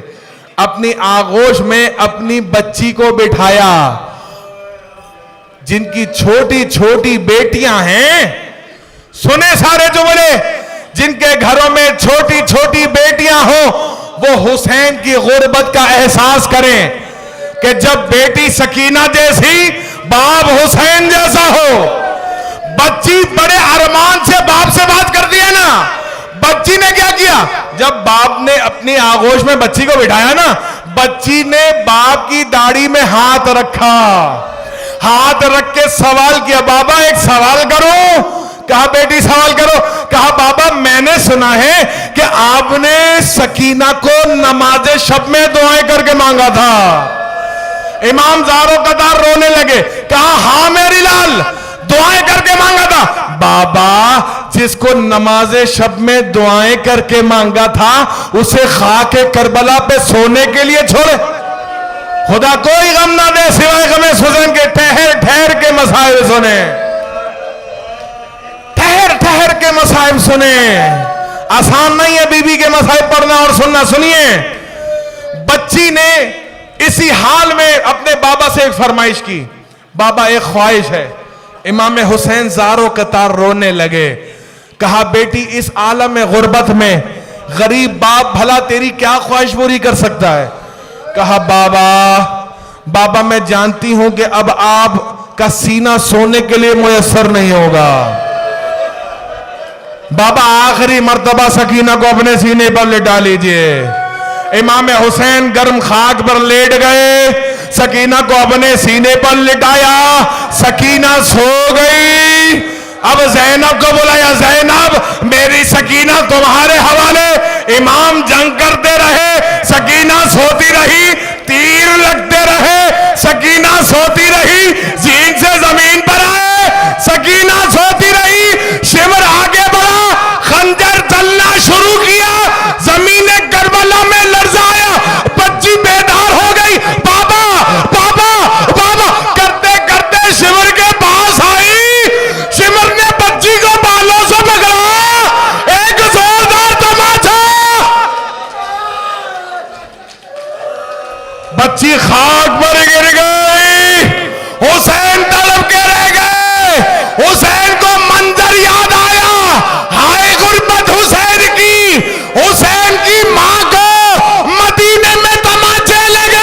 अपनी आगोश में अपनी बच्ची को बिठाया। जिनकी छोटी छोटी बेटियां हैं, सुने सारे जुमले, जिनके घरों में छोटी छोटी बेटियां हो, वो हुसैन की गुर्बत का एहसास करें कि जब बेटी सकीना जैसी, बाप हुसैन जैसा हो। बच्ची बड़े अरमान से बाप से बात करती है ना। बच्ची ने क्या किया? जब बाप ने अपनी आगोश में बच्ची को बिठाया ना, बच्ची ने बाप की दाढ़ी में हाथ रखा, हाथ रख के सवाल किया, बाबा एक सवाल करो। कहा बेटी सवाल करो। कहा बाबा मैंने सुना है कि आपने सकीना को नमाज़े शब में दुआएं करके मांगा था। इमाम ज़ारो कतार रोने लगे। कहा हाँ मेरी लाल, दुआएं करके मांगा था। बाबा जिसको नमाज़े शब में दुआएं करके मांगा था, उसे खाके करबला पे सोने के लिए छोड़े। खुदा कोई गम ना दे सिवाय गमे हुसैन के। ठहर ठहर के मसाइब सुने, ठहर ठहर के मसाइब सुने। आसान नहीं है बीबी के मसाइब पढ़ना और सुनना। सुनिए, बच्ची ने इसी हाल में अपने बाबा से एक फरमाइश की, बाबा एक ख्वाहिश है। इमाम हुसैन ज़ारो कतार रोने लगे। कहा बेटी इस आलम में गुर्बत में गरीब बाप भला तेरी क्या ख्वाहिश पूरी कर सकता है? कहा बाबा मैं जानती हूं कि अब आपका सीना सोने के लिए मुयस्सर नहीं होगा। बाबा आखिरी मर्तबा सकीना को अपने सीने पर लिटा लीजिए। इमाम हुसैन गर्म खाक पर लेट गए, सकीना को अपने सीने पर लिटाया, सकीना सो गई। अब ज़ैनब को बुलाया, ज़ैनब मेरी सकीना तुम्हारे हवाले। इमाम जंग करते रहे, सकीना सोती रही, तीर लगते रहे, सकीना सोती रही, जीन से जमीन पर आए, सकीना सोती रही। शिमर आगे बढ़ा, खंजर चलना शुरू किया, जमीन करबला में लर्जाया, बच्ची बेदार हो गई। बाबा बाबा बाबा करते करते शिमर के पास आई। शिमर ने बच्ची को बालों से पकड़ा, एक जोरदार तमाचा। बच्ची खाक पर गिर गई। हुसैन तड़प के रह गए। हुसैन को मंजर याद आया, हाय गुर्बत हुसैन की। हुसैन की मां को मदीने में तमाचे लगे।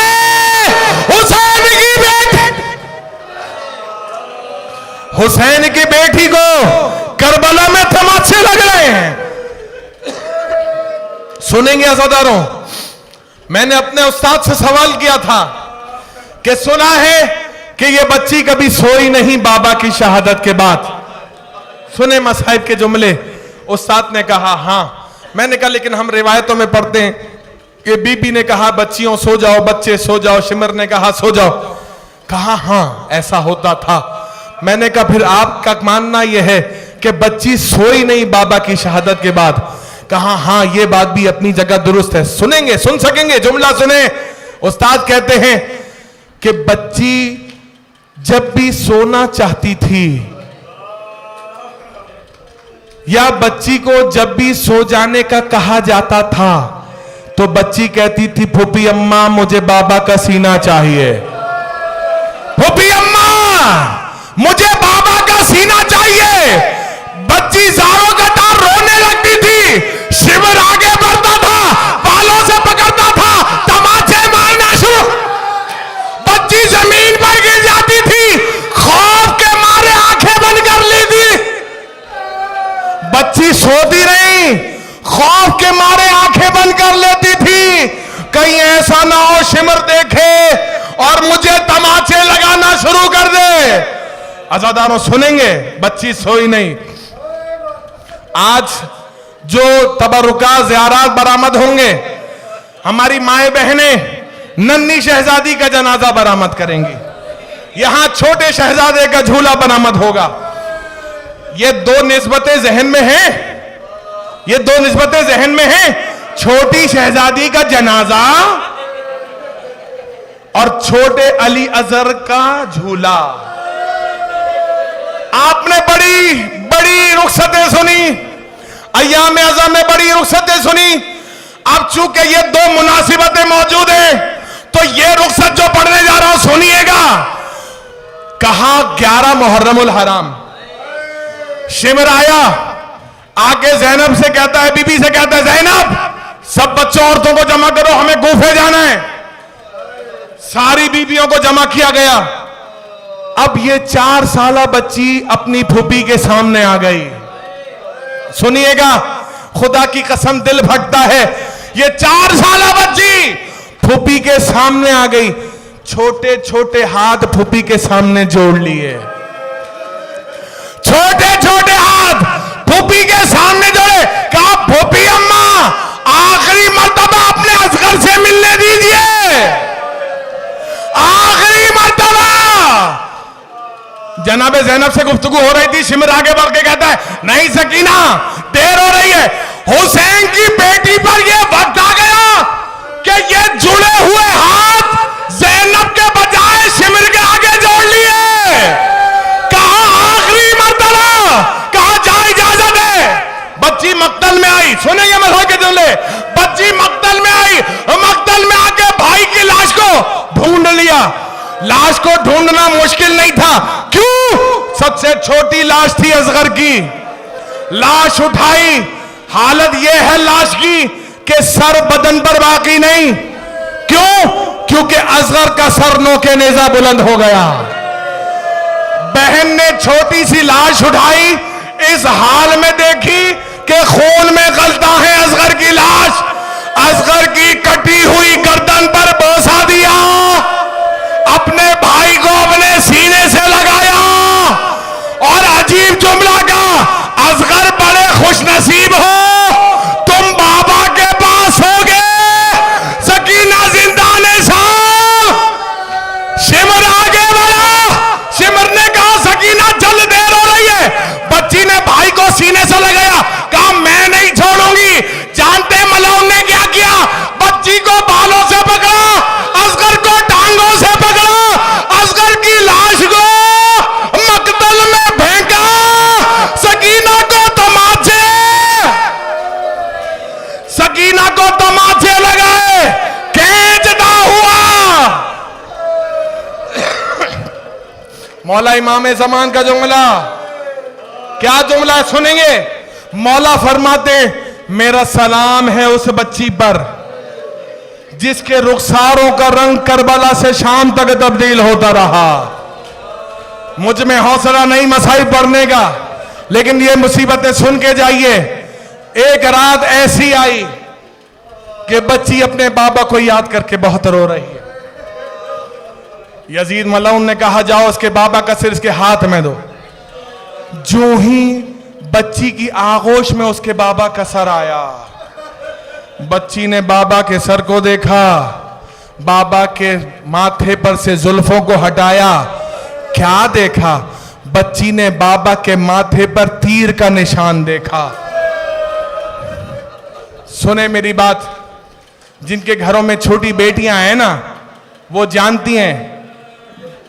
हुसैन की बेटी को करबला में तमाचे लग रहे हैं। सुनेंगे अज़ादारों, मैंने अपने उस्ताद से सवाल किया था कि सुना है कि ये बच्ची कभी सोई नहीं बाबा की शहादत के बाद। सुने मसाइब के जुमले। उस्ताद ने कहा हाँ। मैंने कहा लेकिन हम रिवायतों में पढ़ते हैं कि बीबी ने कहा बच्चियों सो जाओ, बच्चे सो जाओ। शिमर ने कहा सो जाओ। कहा हाँ ऐसा होता था। मैंने कहा फिर आपका मानना यह है कि बच्ची सोई नहीं बाबा की शहादत के बाद? कहा हाँ ये बात भी अपनी जगह दुरुस्त है। सुनेंगे, सुन सकेंगे, जुमला सुने। उस्ताद कहते हैं कि बच्ची जब भी सोना चाहती थी या बच्ची को जब भी सो जाने का कहा जाता था तो बच्ची कहती थी फूफी अम्मा मुझे बाबा का सीना चाहिए। फूफी अम्मा मुझे बाबा का सीना चाहिए। बच्ची ज़ारो कतार रोने लगती थी। शिवर आगे बढ़ता था, बालों से पकड़ता था, तमाचे मारना शुरू। बच्ची जमीन पर गिर जाती थी। खौफ के मारे आंखें बंद कर लेती थी, कहीं ऐसा ना हो शिमर देखे और मुझे तमाचे लगाना शुरू कर दे। अज़ादारों सुनेंगे, बच्ची सोई नहीं। आज जो तबरुका ज़ियारात बरामद होंगे, हमारी माए बहनें नन्ही शहजादी का जनाजा बरामद करेंगी, यहां छोटे शहजादे का झूला बरामद होगा। ये दो निस्बतें जहन में हैं, ये दो निस्बतें जहन में हैं, छोटी शहजादी का जनाजा और छोटे अली अजहर का झूला। आपने बड़ी बड़ी रुखसतें सुनी, अय्याम अज़म में बड़ी रुखसतें सुनी। अब चूंकि ये दो मुनासिबतें मौजूद हैं, तो ये रुखसत जो पढ़ने जा रहा हूं सुनिएगा। कहा 11 मुहर्रमुल हराम, शिमर आया, आके जैनब से कहता है, बीबी से कहता है, जैनब सब बच्चों औरतों को जमा करो, हमें गूफे जाना है। सारी बीबियों को जमा किया गया। अब ये 4 साला बच्ची अपनी फूफी के सामने आ गई। सुनिएगा, खुदा की कसम दिल फटता है। ये 4 साला बच्ची फूफी के सामने आ गई, छोटे छोटे हाथ फूफी के सामने जोड़ लिए, छोटे छोटे हाथ फूफी के सामने जोड़े। कहा, फूफी अम्मा आखिरी मर्तबा अपने असगर से मिलने दीजिए, आखिरी मर्तबा। जनाबे जैनब से गुफ्तगू हो रही थी, शिमर आगे बढ़ के कहता है, नहीं सकीना देर हो रही है, हुसैन की बेटी पर यह वक्त आ गया कि ये जुड़े हुए हाथ जैनब के बजाय शिमर के आगे जोड़ लिए। कहा आखिरी मर्तबा, कहा जा इजाजत है। बच्ची मक्तल में आई, सुनेंगे मसला के जुमले। बच्ची मक्तल में आई, मक्तल में आके भाई की लाश को ढूंढ लिया। लाश को ढूंढना मुश्किल नहीं था, क्यों? सबसे छोटी लाश थी असगर की। लाश उठाई, हालत यह है लाश की कि सर बदन पर बाकी नहीं। क्यों? क्योंकि असगर का सर नोके नेजा बुलंद हो गया। बहन ने छोटी सी लाश उठाई, इस हाल में देखी कि खून में गलता है असगर की लाश। असगर की कटी हुई गर्दन पर बोसा दिया, अपने भाई को अपने सीने से लगाया और अजीब जुमला का, असगर बड़े खुश नसीब हो, तुम बाबा के पास होगे, सकीना जिंदा निशान। शिमर आगे बढ़ा, शिमर ने कहा, सकीना जल्द देर हो रही है। बच्ची ने भाई को सीने से लगाया, कहा मैं नहीं छोड़ूंगी। जानते मलाउन ने क्या किया? बच्ची को बालों से पकड़ा, असगर को टांगों से पकड़ा, असगर की लाश को मकतल में फेंका, सकीना को तमाचे, सकीना को तमाचे लगाए, खींचता हुआ। मौला इमाम ज़मान का जुमला, क्या जुमला है सुनेंगे। मौला फरमाते, मेरा सलाम है उस बच्ची पर जिसके रुखसारों का रंग करबला से शाम तक तब्दील होता रहा। मुझ में हौसला नहीं मसाइब पढ़ने का, लेकिन ये मुसीबतें सुन के जाइए। एक रात ऐसी आई कि बच्ची अपने बाबा को याद करके बहुत रो रही है। यजीद मलाउन ने कहा, जाओ उसके बाबा का सिर इसके हाथ में दो। जो ही बच्ची की आगोश में उसके बाबा का सर आया, बच्ची ने बाबा के सर को देखा, बाबा के माथे पर से जुल्फों को हटाया। क्या देखा? बच्ची ने बाबा के माथे पर तीर का निशान देखा। सुने मेरी बात, जिनके घरों में छोटी बेटियां हैं ना, वो जानती हैं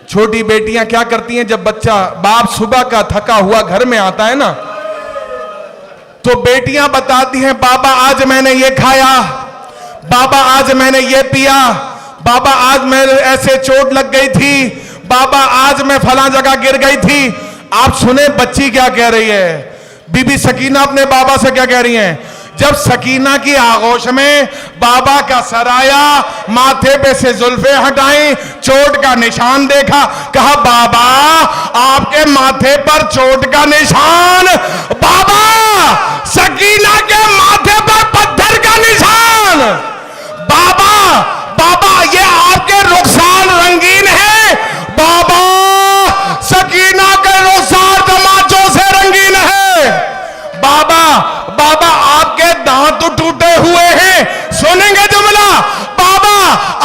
छोटी बेटियां क्या करती हैं। जब बच्चा बाप सुबह का थका हुआ घर में आता है ना, तो बेटियां बताती हैं, बाबा आज मैंने ये खाया, बाबा आज मैंने ये पिया, बाबा आज मेरे ऐसे चोट लग गई थी, बाबा आज मैं फला जगह गिर गई थी। आप सुने बच्ची क्या कह रही है। बीबी सकीना अपने बाबा से क्या कह रही हैं। जब सकीना की आगोश में बाबा का सर आया, माथे पे से जुल्फे हटाई, चोट का निशान देखा, कहा बाबा आपके माथे पर चोट का निशान। बाबा सकीना के माथे पर पत्थर का निशान। बाबा बाबा ये आपके रुखसार रंगीन है, बाबा सकीना के रुखसार तमाचों से रंगीन है। बाबा बाबा आपके दांत टूटे हुए हैं, सुनेंगे जुमला, बाबा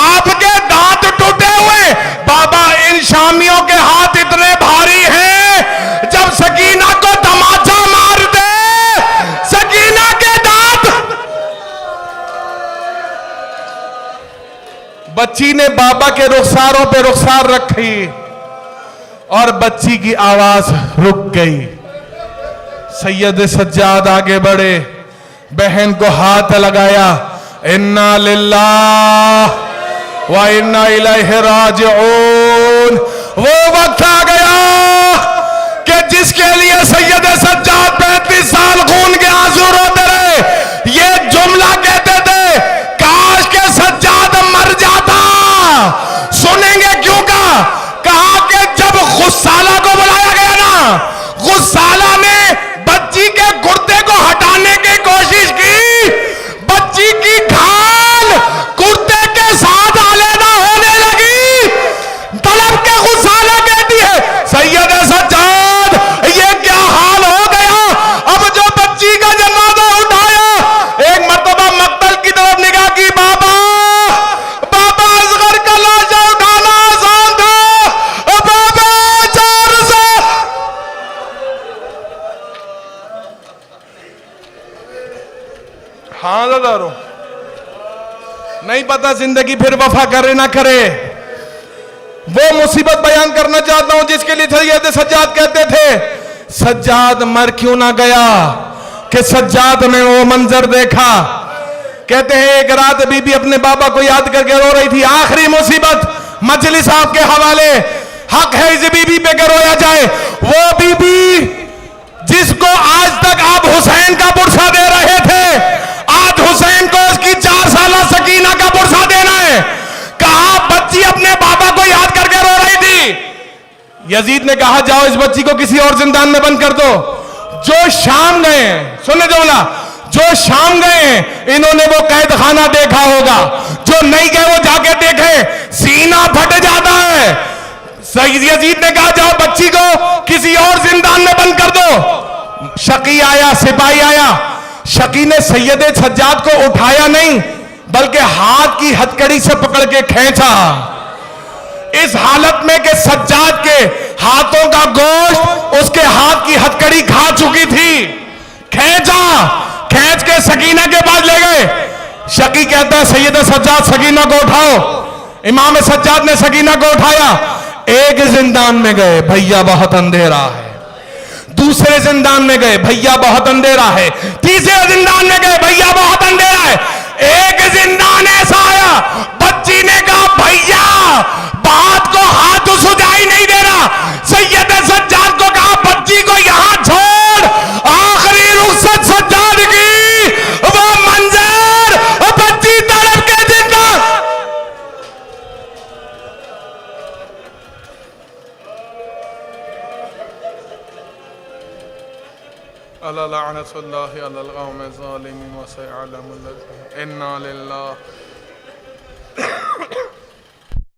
आपके दांत टूटे हुए। बाबा इन शामियों के हाथ इतने भारी हैं, जब सकीना को तमाचा मार दे सकीना के दांत। बच्ची ने बाबा के रुखसारों पे रुखसार रखी और बच्ची की आवाज रुक गई। सैयद सज्जाद आगे बढ़े, बहन को हाथ लगाया, इन्ना लिल्लाह व इन्ना इलैहि राजिऊन। वो वक्त आ गया कि जिसके लिए सैयद सज्जाद 35 साल खून के आंसू रोते रहे, ये जुमला कहते थे, काश के सज्जाद मर जाता। सुनेंगे क्यों कहा कि जब गुस्साला को बुलाया गया ना, गुस्साला ने बच्ची के गुर्दे को हटाने की कोशिश की, बच्ची की खाल कुर्ते के साथ आलेदा होने लगी। तलब के गुस्साला कहती है, सैयद सज्जाद ये क्या हाल हो गया। अब जो बच्ची का जनाजा उठाया, एक मर्तबा मक्तल की तरफ निगाह की, बाबा बाबा असगर का लाशा उठाना आसान था, बाबा 400 हाँ दादारो नहीं पता जिंदगी फिर वफा करे ना करे। वो मुसीबत बयान करना चाहता हूं जिसके लिए सैयद सज्जाद कहते थे, सज्जाद मर क्यों ना गया। कि सज्जाद ने वो मंजर देखा, कहते हैं एक रात बीबी अपने बाबा को याद करके रो रही थी। आखिरी मुसीबत मजलिस आपके हवाले, हक है इस बीबी पे के रोया जाए। वो बीबी जिसको आज तक आप हुसैन का पुरसा दे रहे थे, आज हुसैन को उसकी 4 साला सकीना का पुरसा देना है। कहा बच्ची अपने बाबा को याद करके रो रही थी। यजीद ने कहा जाओ इस बच्ची को किसी और जिंदान में बंद कर दो। जो शाम गए हैं, सुने जोला, जो शाम गए हैं इन्होंने वो कैद खाना देखा होगा, जो नहीं गए वो जाके देखे, सीना फट जाता है। यजीद ने कहा जाओ बच्ची को किसी और जिंदान में बंद कर दो। शकी आया, सिपाही आया, शकी ने सैयद सज्जाद को उठाया नहीं बल्कि हाथ की हथकड़ी से पकड़ के खींचा। इस हालत में कि सज्जाद के हाथों का गोश्त उसके हाथ की हथकड़ी खा चुकी थी। खींचा, खींच के सकीना के पास ले गए। शकी कहता है सैयद सज्जाद सकीना को उठाओ। इमाम सज्जाद ने सकीना को उठाया। एक जिंदान में गए, भैया बहुत अंधेरा है। दूसरे जिंदान में गए, भैया बहुत अंधेरा है। तीसरे जिंदान में गए, भैया बहुत अंधेरा है। एक जिंदान ऐसा आया, बच्ची ने कहा भैया बात को हाथ सुझाई नहीं दे रहा। सैयद सज्जाद को कहा बच्ची को यहां छोड़। आखिरी रुखसत सज्जाद की, वो मंजर, बच्ची तड़प के जिंदा। अला लानतुल्लाहि अलल कौमि ज़ालिमीन व सयअलमुल लज़ीना इन्ना लिल्लाहि